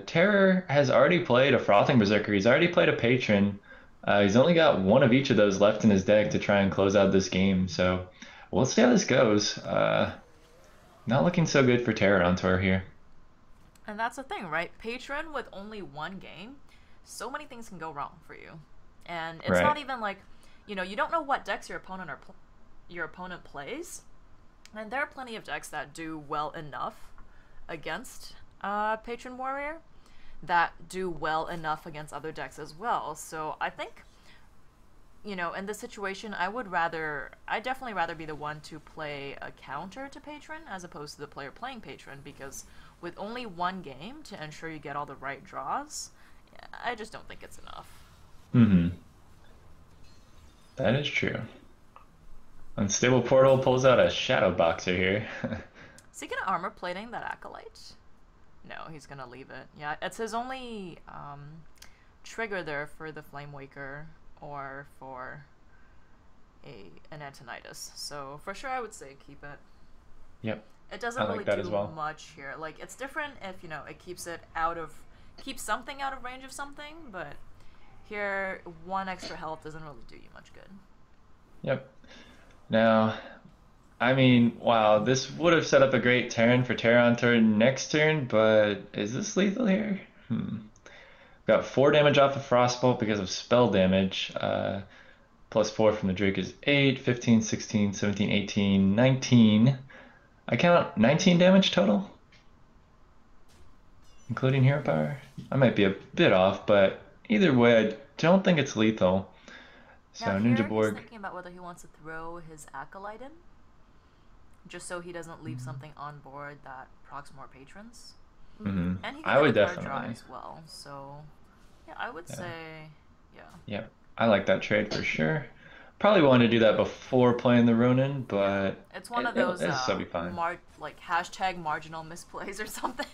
Terror has already played a Frothing Berserker. He's already played a Patron. He's only got one of each of those left in his deck to try and close out this game. So we'll see how this goes. Not looking so good for Terror on tour here. And that's the thing, right? Patron with only 1 game, so many things can go wrong for you. And it's Right. not even like, you know, you don't know what decks your opponent plays. And there are plenty of decks that do well enough against Patron Warrior that do well enough against other decks as well. So I think, you know, in this situation, I'd definitely rather be the one to play a counter to Patron as opposed to the player playing Patron, because with only 1 game to ensure you get all the right draws, I just don't think it's enough. Mm-hmm. That is true. Unstable Portal pulls out a Shadow Boxer here. Is he gonna armor plating that Acolyte? No, he's gonna leave it. Yeah, it's his only trigger there for the Flame Waker or for an Antonitis. So for sure I would say keep it. Yep. It doesn't I like really that do as well. much here. Like, it's different if, you know, it keeps something out of range of something, but here 1 extra health doesn't really do you much good. Yep. Now, I mean, wow, this would have set up a great turn for Terra on turn next turn, but is this lethal here? Got 4 damage off of Frostbolt because of spell damage. Plus 4 from the Drake is 8, 15, 16, 17, 18, 19. I count 19 damage total, including hero power. I might be a bit off, but either way, I don't think it's lethal. So Now Ninja here Borg. he's thinking about whether he wants to throw his Acolyte in, just so he doesn't leave something on board that procs more patrons. Mhm. And he I can would get a card draw definitely. as well. So yeah, I would say yeah. Yep, I like that trade for sure. Probably wanted to do that before playing the Ronin, but It's one of those it'll still be fine. like hashtag marginal misplays or something.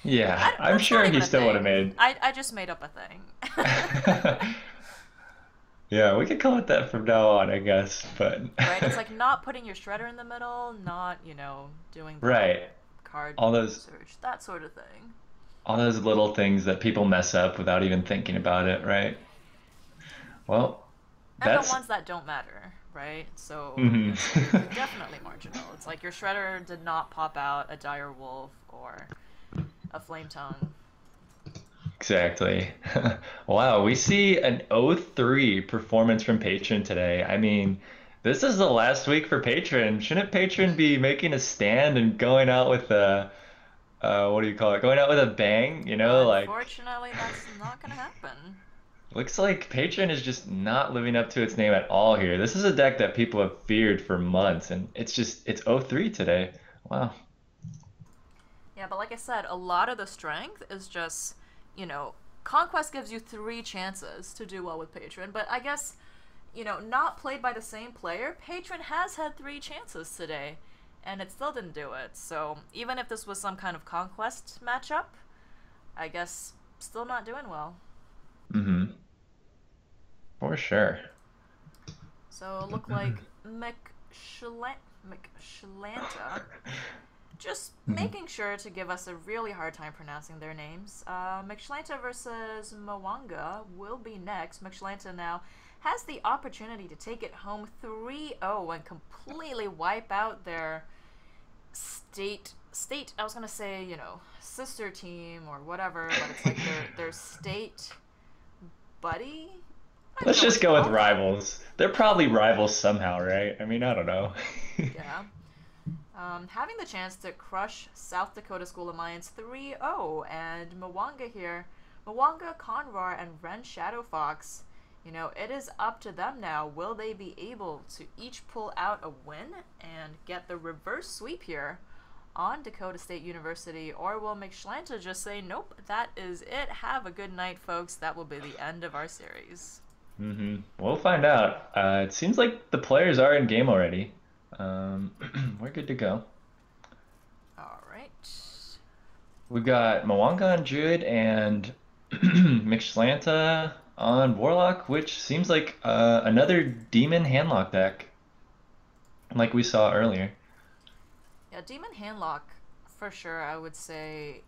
Yeah, I'm That's sure not even he a still would have thing. made. I just made up a thing. Yeah, we could call it that from now on, I guess. But Right? It's like not putting your shredder in the middle, not, you know, doing the right, card all those search, that sort of thing. little things that people mess up without even thinking about it, right? Well, And the that's ones that don't matter, right? So hmm you're definitely marginal. It's like your shredder did not pop out a dire wolf or a flame tongue. Exactly. Wow, we see an 0-3 performance from Patron today. I mean, this is the last week for Patron. Shouldn't Patron be making a stand and going out with a what do you call it? Going out with a bang, you know, like Unfortunately, that's not gonna happen. looks like Patron is just not living up to its name at all here. This is a deck that people have feared for months, and it's 0-3 today. Wow. Yeah, but like I said, a lot of the strength is just, you know, Conquest gives you 3 chances to do well with Patron, but I guess, you know, not played by the same player, Patron has had 3 chances today, and it still didn't do it. So even if this was some kind of Conquest matchup, I guess still not doing well. Mm-hmm. For sure. So it looked like McShlanta just making sure to give us a really hard time pronouncing their names. McShlanta versus Mwanga will be next. McShlanta now has the opportunity to take it home 3-0 and completely wipe out their state I was gonna say, you know, sister team or whatever, but it's like their state buddy. I don't Let's even know what just to go with call them. rivals. They're probably rivals somehow, right? I mean, I don't know. Yeah. Having the chance to crush South Dakota School Alliance 3-0, and Mwanga here, Mwanga, Convar, and Ren Shadow Fox, you know, it is up to them now. Will they be able to each pull out a win and get the reverse sweep here on Dakota State University, or will McShlanta just say, nope, that is it, have a good night, folks, that will be the end of our series? We'll find out. It seems like the players are in game already. We're good to go. All right. We've got Mwanga on Druid and Mixlanta on Warlock, which seems like another Demon Handlock deck, like we saw earlier. Yeah, Demon Handlock, for sure, I would say,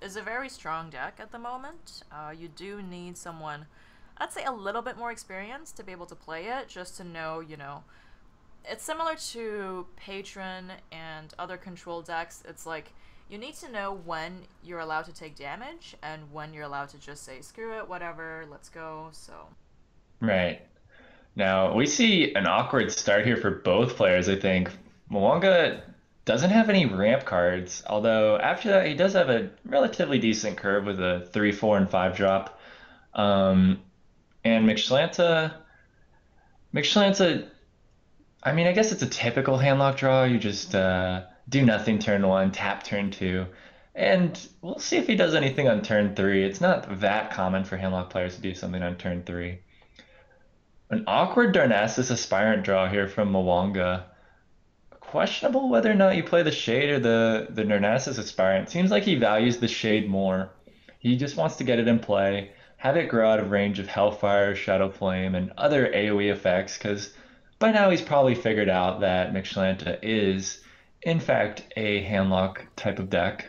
is a very strong deck at the moment. You do need someone, I'd say, a little bit more experienced to be able to play it, just to know, you know, it's similar to Patron and other control decks. It's like, you need to know when you're allowed to take damage and when you're allowed to just say, screw it, whatever, let's go, so. Right. Now, we see an awkward start here for both players, I think. Mwanga doesn't have any ramp cards, although after that he does have a relatively decent curve with a 3, 4, and 5 drop. And Mixlanta, I mean, I guess it's a typical handlock draw. You just do nothing turn 1, tap turn 2, and we'll see if he does anything on turn 3. It's not that common for handlock players to do something on turn 3. An awkward Darnassus Aspirant draw here from Mwanga. Questionable whether or not you play the Shade or the Darnassus Aspirant. Seems like he values the Shade more. He just wants to get it in play, have it grow out of range of Hellfire, Shadow Flame, and other AoE effects, because by now he's probably figured out that Mixlanta is, in fact, a handlock type of deck.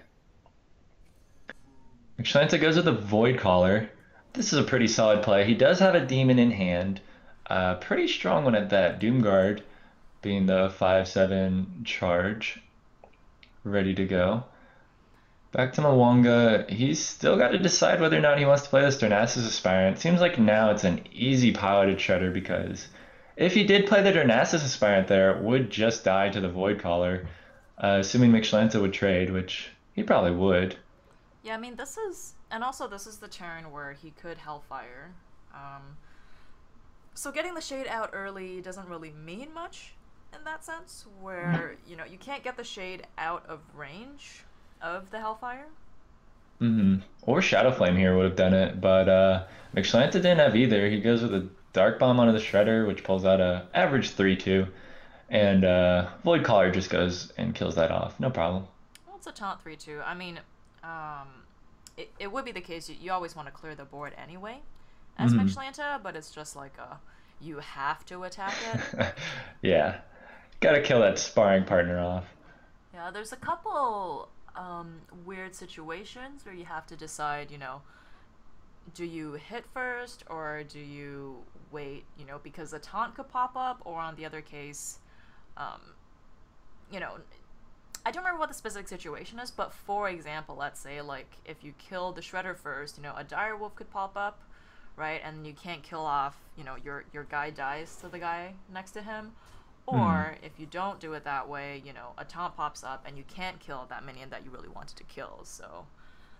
Mixlanta goes with a Void Caller. This is a pretty solid play. He does have a Demon in hand. Pretty strong one at that. Doomguard being the 5/7 charge. Ready to go. Back to Mwanga. He's still got to decide whether or not he wants to play this Darnassus Aspirant. Seems like now it's an easy piloted Shredder, because if he did play the Darnassus Aspirant there, it would just die to the Void Caller, assuming Mixlanta would trade, which he probably would. Yeah, I mean, this is the turn where he could Hellfire. So getting the Shade out early doesn't really mean much in that sense, where, you know, you can't get the Shade out of range of the Hellfire. Or Shadow Flame here would have done it, but Mixlanta didn't have either. He goes with a Dark Bomb onto the Shredder, which pulls out a average 3/2, and Void Caller just goes and kills that off. No problem. Well, it's a taunt 3/2. I mean, it would be the case you always want to clear the board anyway as Mixlanta, but it's just like you have to attack it. Yeah, gotta kill that sparring partner off. Yeah, there's a couple weird situations where you have to decide, you know, do you hit first or do you wait, you know, because a taunt could pop up, or on the other case, you know, I don't remember what the specific situation is, but for example, let's say, like, if you kill the Shredder first, you know, a Direwolf could pop up, right, and you can't kill off, you know, your guy dies to the guy next to him. Or if you don't do it that way, you know, a taunt pops up and you can't kill that minion that you really wanted to kill. So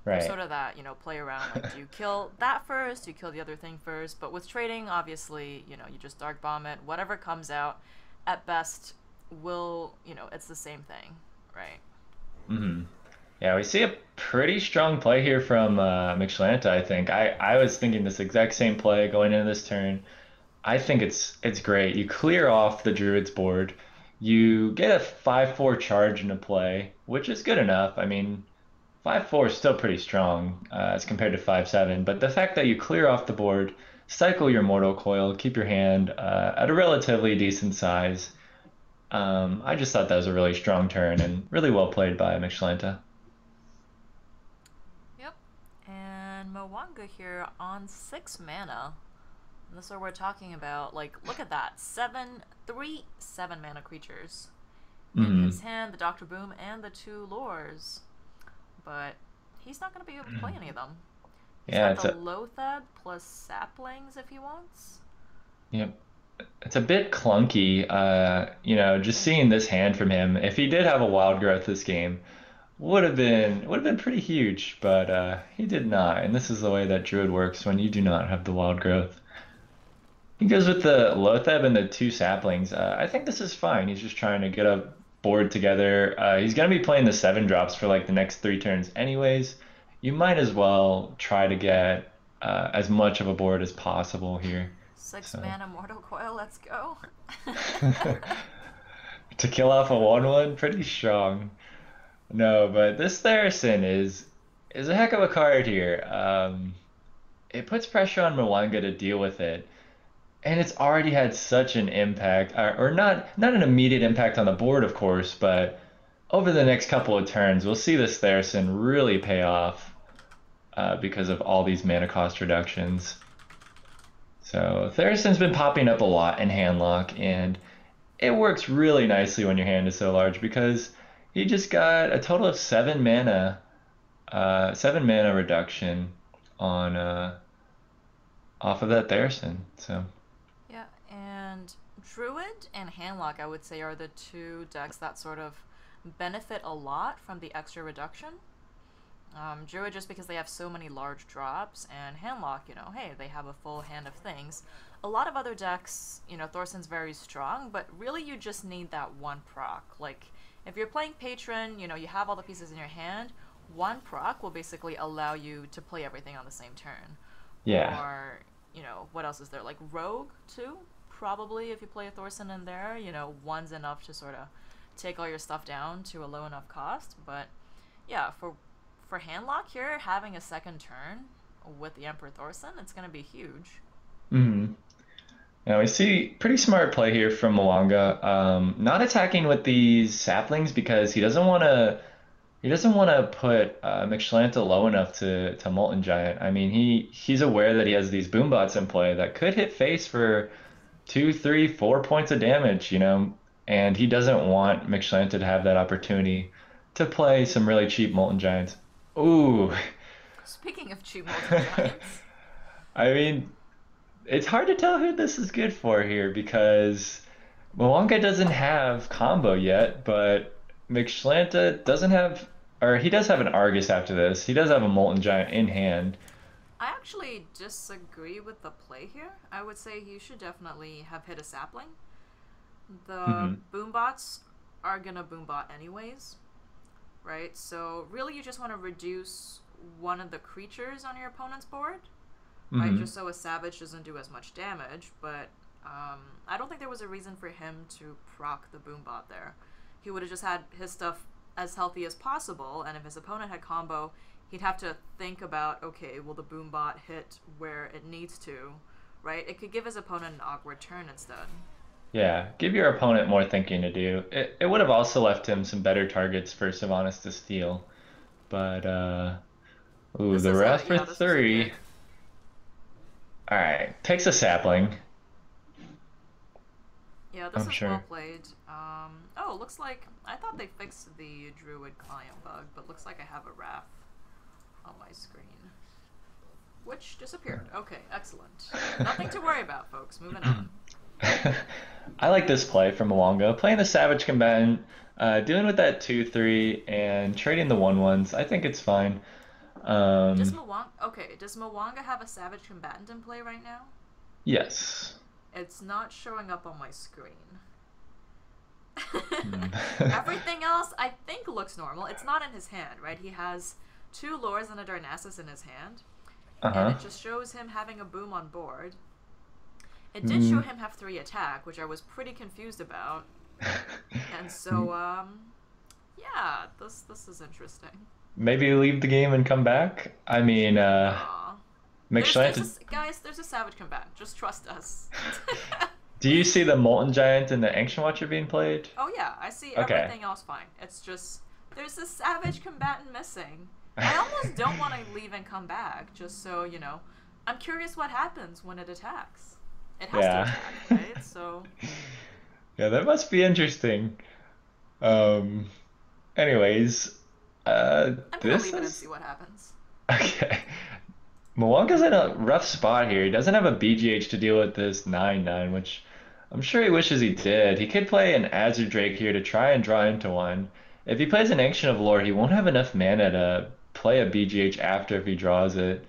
there's sort of that, you know, play around, like, do you kill that first, do you kill the other thing first? But with trading, obviously, you know, you just Dark Bomb it. Whatever comes out, at best, will, you know, it's the same thing, right? Yeah, we see a pretty strong play here from Mixlanta, I think. I was thinking this exact same play going into this turn. I think it's great. You clear off the Druid's board. You get a 5/4 charge into play, which is good enough. I mean, 5/4 is still pretty strong as compared to 5/7. But the fact that you clear off the board, cycle your Mortal Coil, keep your hand at a relatively decent size. I just thought that was a really strong turn and really well played by Mixlanta. Yep. And Mwanga here on 6 mana. And that's what we're talking about. Like, look at that. 7 mana creatures in his hand, the Dr. Boom and the 2 lures. But he's not going to be able to play any of them. He's Yeah, got the Lothab plus saplings if he wants. yep. It's a bit clunky, just seeing this hand from him. If he did have a wild growth this game, would have been pretty huge, but he did not. And this is the way that Druid works when you do not have the wild growth. He goes with the Lothab and the 2 saplings. I think this is fine. He's just trying to get a board together. He's gonna be playing the 7 drops for like the next 3 turns anyways. You might as well try to get as much of a board as possible here. 6 So mana Mortal Coil, let's go. to kill off a 1/1, pretty strong. No, but this Theracin is a heck of a card here. It puts pressure on Mwanga to deal with it. And it's already had such an impact, or not an immediate impact on the board, of course, but over the next couple of turns, we'll see this Theracin really pay off because of all these mana cost reductions. So Theracin's been popping up a lot in Handlock, and it works really nicely when your hand is so large because he just got a total of 7 mana reduction on off of that Theracin. So. Yeah, and Druid and Handlock, I would say, are the 2 decks that sort of benefit a lot from the extra reduction. Druid just because they have so many large drops, and Handlock, hey, they have a full hand of things. A lot of other decks, Thorsten's very strong, but really you just need that 1 proc. Like, if you're playing Patron, you have all the pieces in your hand, 1 proc will basically allow you to play everything on the same turn. Yeah. Or, what else is there? Like Rogue, too? Probably, if you play a Thorsten in there, 1's enough to sort of take all your stuff down to a low enough cost. But, yeah, for Handlock here, having a second turn with the Emperor Thorsten, it's going to be huge. hmm Now we see pretty smart play here from Mwanga. Not attacking with these saplings because he doesn't want to. He doesn't want to put McShlanta low enough to Molten Giant. I mean, he's aware that he has these boombots in play that could hit face for 2, 3, 4 points of damage, and he doesn't want McShlanta to have that opportunity to play some really cheap Molten Giants. Ooh. Speaking of cheap Molten Giants. I mean, it's hard to tell who this is good for here because Mwanga doesn't have combo yet, but McShlanta doesn't have, or he does have an Argus after this. He does have a Molten Giant in hand. I actually disagree with the play here. I would say he should definitely have hit a sapling. The boombots are gonna boombot anyways, right? So really you just want to reduce one of the creatures on your opponent's board, right? Just so a savage doesn't do as much damage, but I don't think there was a reason for him to proc the boombot there. He would have just had his stuff as healthy as possible, and if his opponent had combo, he'd have to think about, okay, will the boombot hit where it needs to, right? It could give his opponent an awkward turn instead. Yeah, give your opponent more thinking to do. It would have also left him some better targets for Sylvanas to steal. But, ooh, This the is Wrath for yeah, this was a 3. good. Alright, takes a sapling. Yeah, this I'm is sure. well played. Oh, looks like I thought they fixed the Druid client bug, but looks like I have a Wrath on my screen, which disappeared. Okay, excellent. Nothing to worry about, folks. Moving on. I like this play from Mwanga. Playing the Savage Combatant, dealing with that 2/3, and trading the 1/1s. I think it's fine. Does Um, Mwanga have a Savage Combatant in play right now? yes. It's not showing up on my screen. Hmm. Everything else, I think, looks normal. It's not in his hand, right? He has 2 Lures and a Darnassus in his hand, and Uh-huh. it just shows him having a boom on board. It did show him have 3 attack, which I was pretty confused about. And so, yeah, this is interesting. Maybe leave the game and come back. I mean, Aw. McShlanta. Guys, there's a Savage Combatant. Just trust us. Do you see the Molten Giant and the Ancient Watcher being played? Oh yeah, I see Okay. everything else fine. It's just there's a Savage Combatant missing. I almost don't want to leave and come back, just so, I'm curious what happens when it attacks. It has to Yeah. attack, right? So Yeah, that must be interesting. Um, anyways, uh, I'm gonna this leave it and see is what happens. okay. Mwonga's in a rough spot here. He doesn't have a BGH to deal with this 9/9, which I'm sure he wishes he did. He could play an Azure Drake here to try and draw into one. If he plays an Ancient of Lore, he won't have enough mana to play a BGH after if he draws it.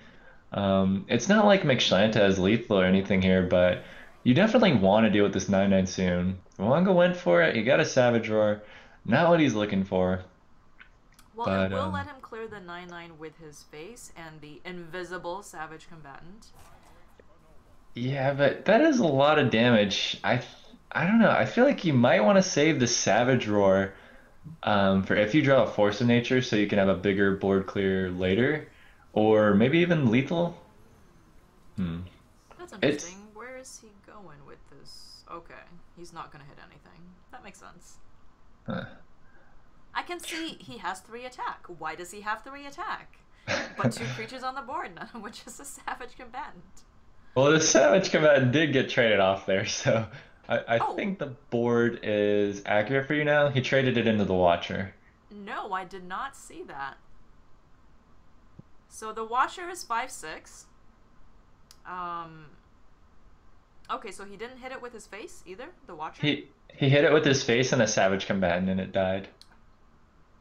It's not like McShlanta has lethal or anything here, but you definitely want to deal with this 9/9 soon. Mwanga went for it. He got a Savage Roar. Not what he's looking for, Well, it but will let him clear the 9/9 with his face and the invisible Savage Combatant. yeah, but that is a lot of damage. I don't know. I feel like you might want to save the Savage Roar for if you draw a Force of Nature, so you can have a bigger board clear later, or maybe even lethal. Hmm. That's It's interesting. Where is he going with this? Okay, he's not gonna hit anything. That makes sense. huh. I can see he has 3 attack. Why does he have 3 attack? But 2 creatures on the board, none of which is a Savage Combatant. Well, the Savage Combat did get traded off there, so I Oh, think the board is accurate for you now. He traded it into the Watcher. no, I did not see that. So the Watcher is 5/6. Um, okay, so he didn't hit it with his face either, the Watcher? He hit it with his face and a Savage Combatant, and it died.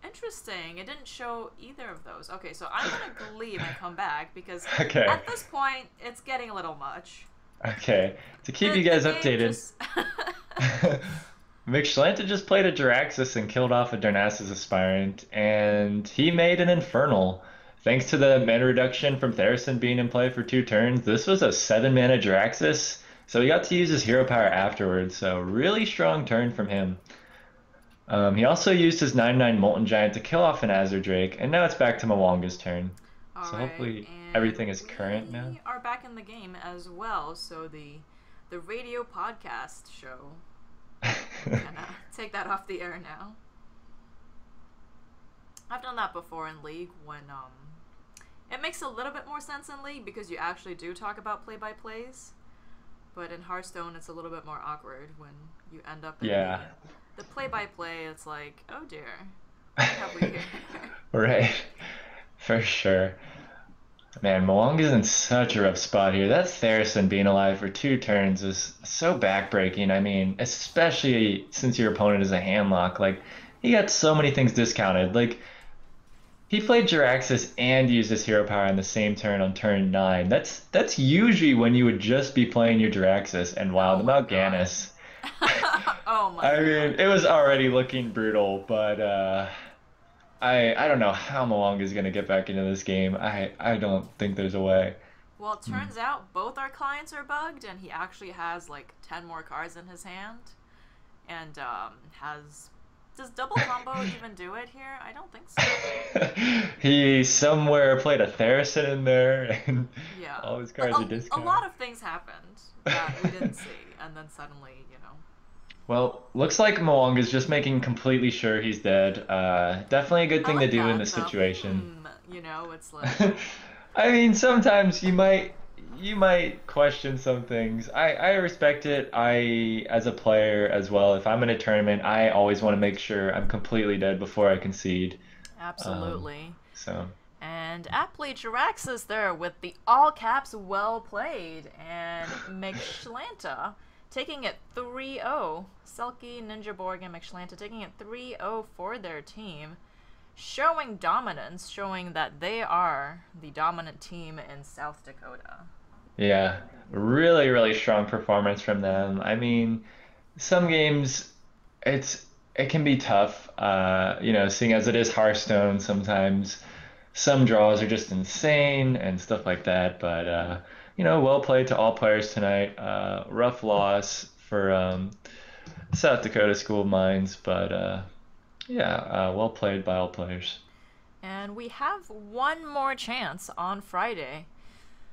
Interesting. It didn't show either of those. Okay, so I'm gonna leave and come back because Okay, at this point it's getting a little much. okay. To keep you The guys game updated, just McShlanta just played a Jiraxis and killed off a Darnassus Aspirant, and he made an Infernal. Thanks to the mana reduction from Theresen being in play for 2 turns, this was a 7 mana Jiraxis, so he got to use his hero power afterwards, so really strong turn from him. He also used his 9/9 Molten Giant to kill off an Azure Drake, and now it's back to Mwanga's turn. All So right, hopefully and everything is current now. we are back in the game as well. So the radio podcast show. Gonna take that off the air now. I've done that before in League when it makes a little bit more sense in League because you actually do talk about play-by-plays. But in Hearthstone, it's a little bit more awkward when you end up in Yeah, the play-by-play. It's like, oh dear, what have we here? right. For sure. Man, Mwanga's in such a rough spot here. That Theresen being alive for 2 turns is so backbreaking. I mean, especially since your opponent is a handlock. Like, he got so many things discounted. Like, he played Jiraxis and used his hero power on the same turn on turn 9. That's usually when you would just be playing your Jiraxis. And wow, Oh the my god. Mal'Ganis. Oh my I god. mean, it was already looking brutal, but I don't know how Mwanga is gonna get back into this game. I don't think there's a way. Well, it Hmm. turns out both our clients are bugged, and he actually has like 10 more cards in his hand, and has. Does double combo even do it here? I don't think so. He somewhere played a Theresen in there, and Yeah, all his like cards are a discounted. lot of things happened that we didn't see, and then suddenly, Well, looks like Mwanga's just making completely sure he's dead. Definitely a good I thing to like do in that. this The situation. it's like, I mean, sometimes you might question some things. I respect it. I as a player as well, if I'm in a tournament, I always want to make sure I'm completely dead before I concede. Um, absolutely. so And aptly Jiraxis there with the all caps well played, and McShlanta taking it 3-0. Selkie, Ninja Borg, and McShlanta taking it 3-0 for their team, showing dominance, showing that they are the dominant team in South Dakota. yeah, really, really strong performance from them. I mean, some games it can be tough. Seeing as it is Hearthstone, sometimes some draws are just insane and stuff like that. But well played to all players tonight. Rough loss for South Dakota School of Mines, but yeah, well played by all players. And we have one more chance on Friday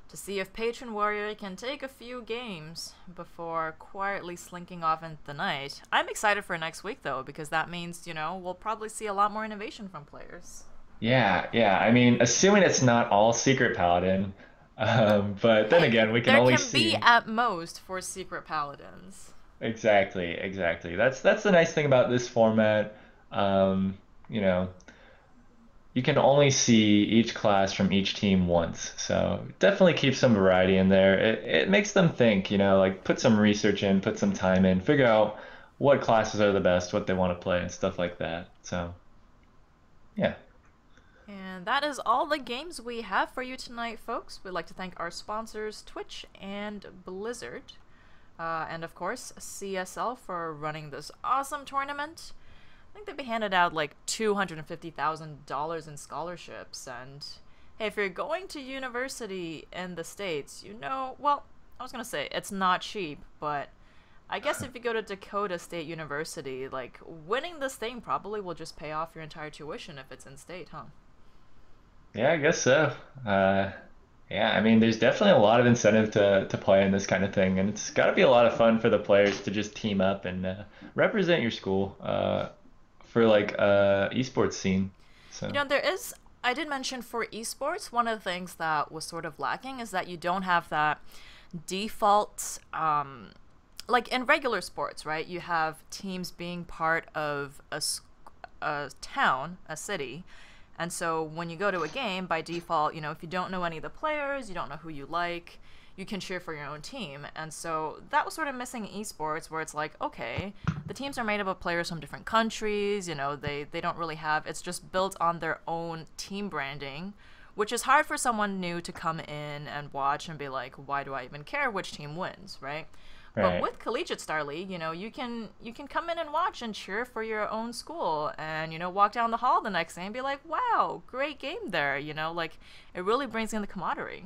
to see if Patron Warrior can take a few games before quietly slinking off into the night. I'm excited for next week, though, because that means, we'll probably see a lot more innovation from players. Yeah, yeah. I mean, assuming it's not all Secret Paladin, But then again, we can There only can be see. at most 4 secret paladins. Exactly, exactly. That's the nice thing about this format. Um, you know, you can only see each class from each team once. So definitely keep some variety in there. It makes them think, like put some research in, put some time in, figure out what classes are the best, what they want to play, and stuff like that. So yeah. And that is all the games we have for you tonight, folks. We'd like to thank our sponsors, Twitch and Blizzard. And of course, CSL for running this awesome tournament. I think they've been handed out like $250,000 in scholarships. And hey, if you're going to university in the States, well, I was going to say it's not cheap, but I guess if you go to Dakota State University, like winning this thing probably will just pay off your entire tuition if it's in state, huh? Yeah, I guess so. Uh, yeah, I mean, there's definitely a lot of incentive to play in this kind of thing, and it's got to be a lot of fun for the players to just team up and represent your school for like esports scene. So, There is, I did mention for esports, one of the things that was sort of lacking is that you don't have that default, like in regular sports, right? You have teams being part of a town, a city. And so when you go to a game, by default, if you don't know any of the players, you don't know who you like, you can cheer for your own team. And so that was sort of missing in esports, where it's like, okay, the teams are made up of players from different countries, they don't really have, it's just built on their own team branding, which is hard for someone new to come in and watch and be like, why do I even care which team wins, right? But right. with Collegiate Star League, you can come in and watch and cheer for your own school, and walk down the hall the next day and be like, "Wow, great game there!" Like it really brings in the camaraderie.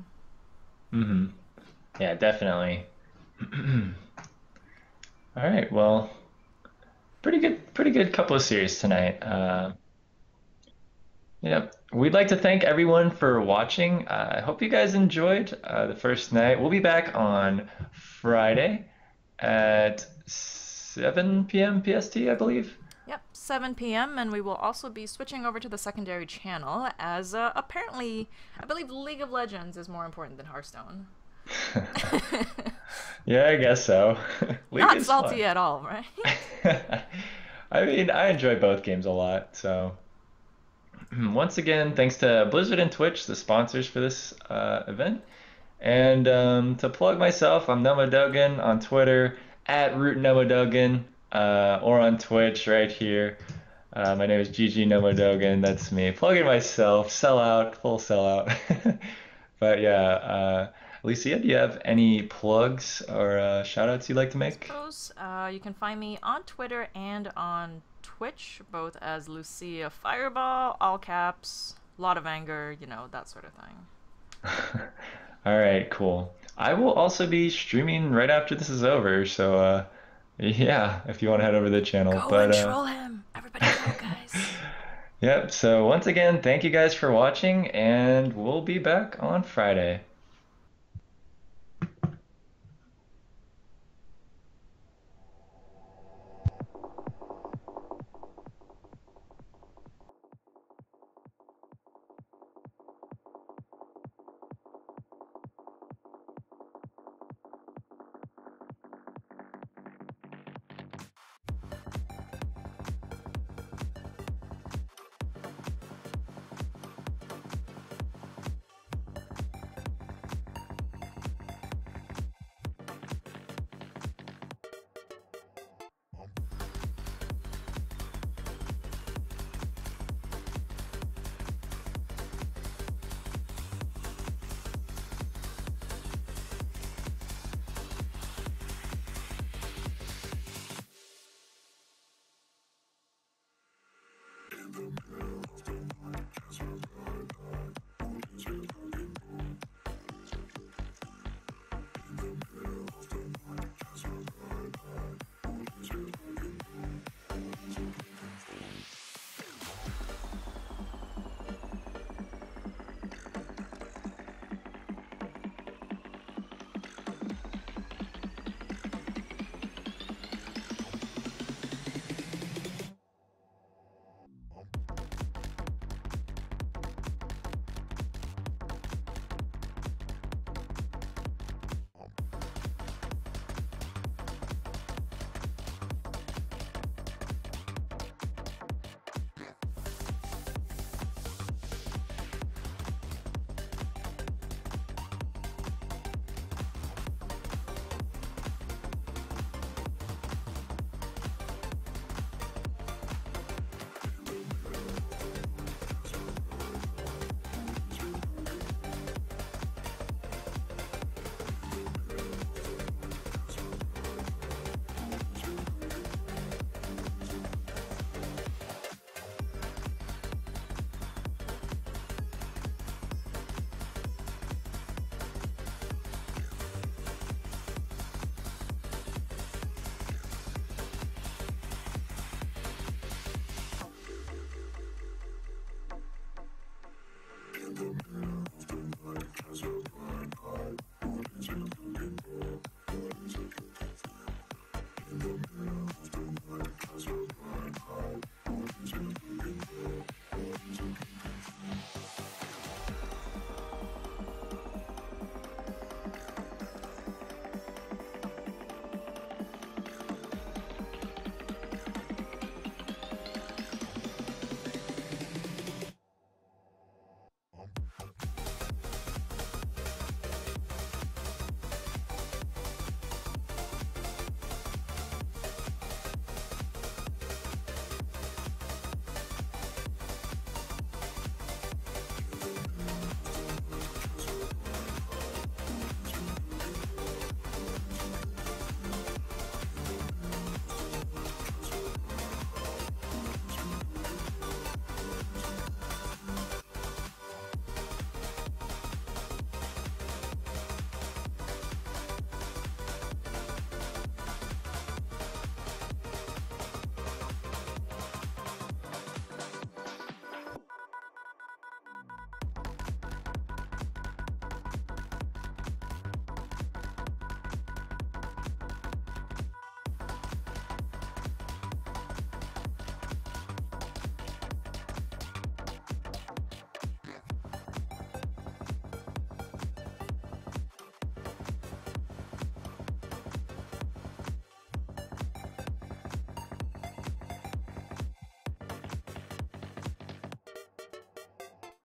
Hmm. Yeah, definitely. All right, well, pretty good couple of series tonight. Yep. We'd like to thank everyone for watching. I hope you guys enjoyed the first night. We'll be back on Friday at 7 p.m. PST, I believe. Yep, 7 p.m. and we will also be switching over to the secondary channel as apparently, I believe League of Legends is more important than Hearthstone. Yeah, I guess so. League Not is fun. salty at all, right? I mean, I enjoy both games a lot. So, once again, thanks to Blizzard and Twitch, the sponsors for this event. And to plug myself, I'm Nomodogan on Twitter at Root Nomodogan, or on Twitch right here. My name is GG Nomodogan. That's me. Plugging myself. Sell out. Full sellout. But yeah, Alicia, do you have any plugs or shout outs you'd like to make? Suppose you can find me on Twitter and on Twitch, both as Lucia Fireball, all caps, lot of anger, that sort of thing. All right, cool. I will also be streaming right after this is over, so yeah, if you want to head over to the channel. Go But and troll him! Everybody go, guys! yep, so once again, thank you guys for watching, and we'll be back on Friday.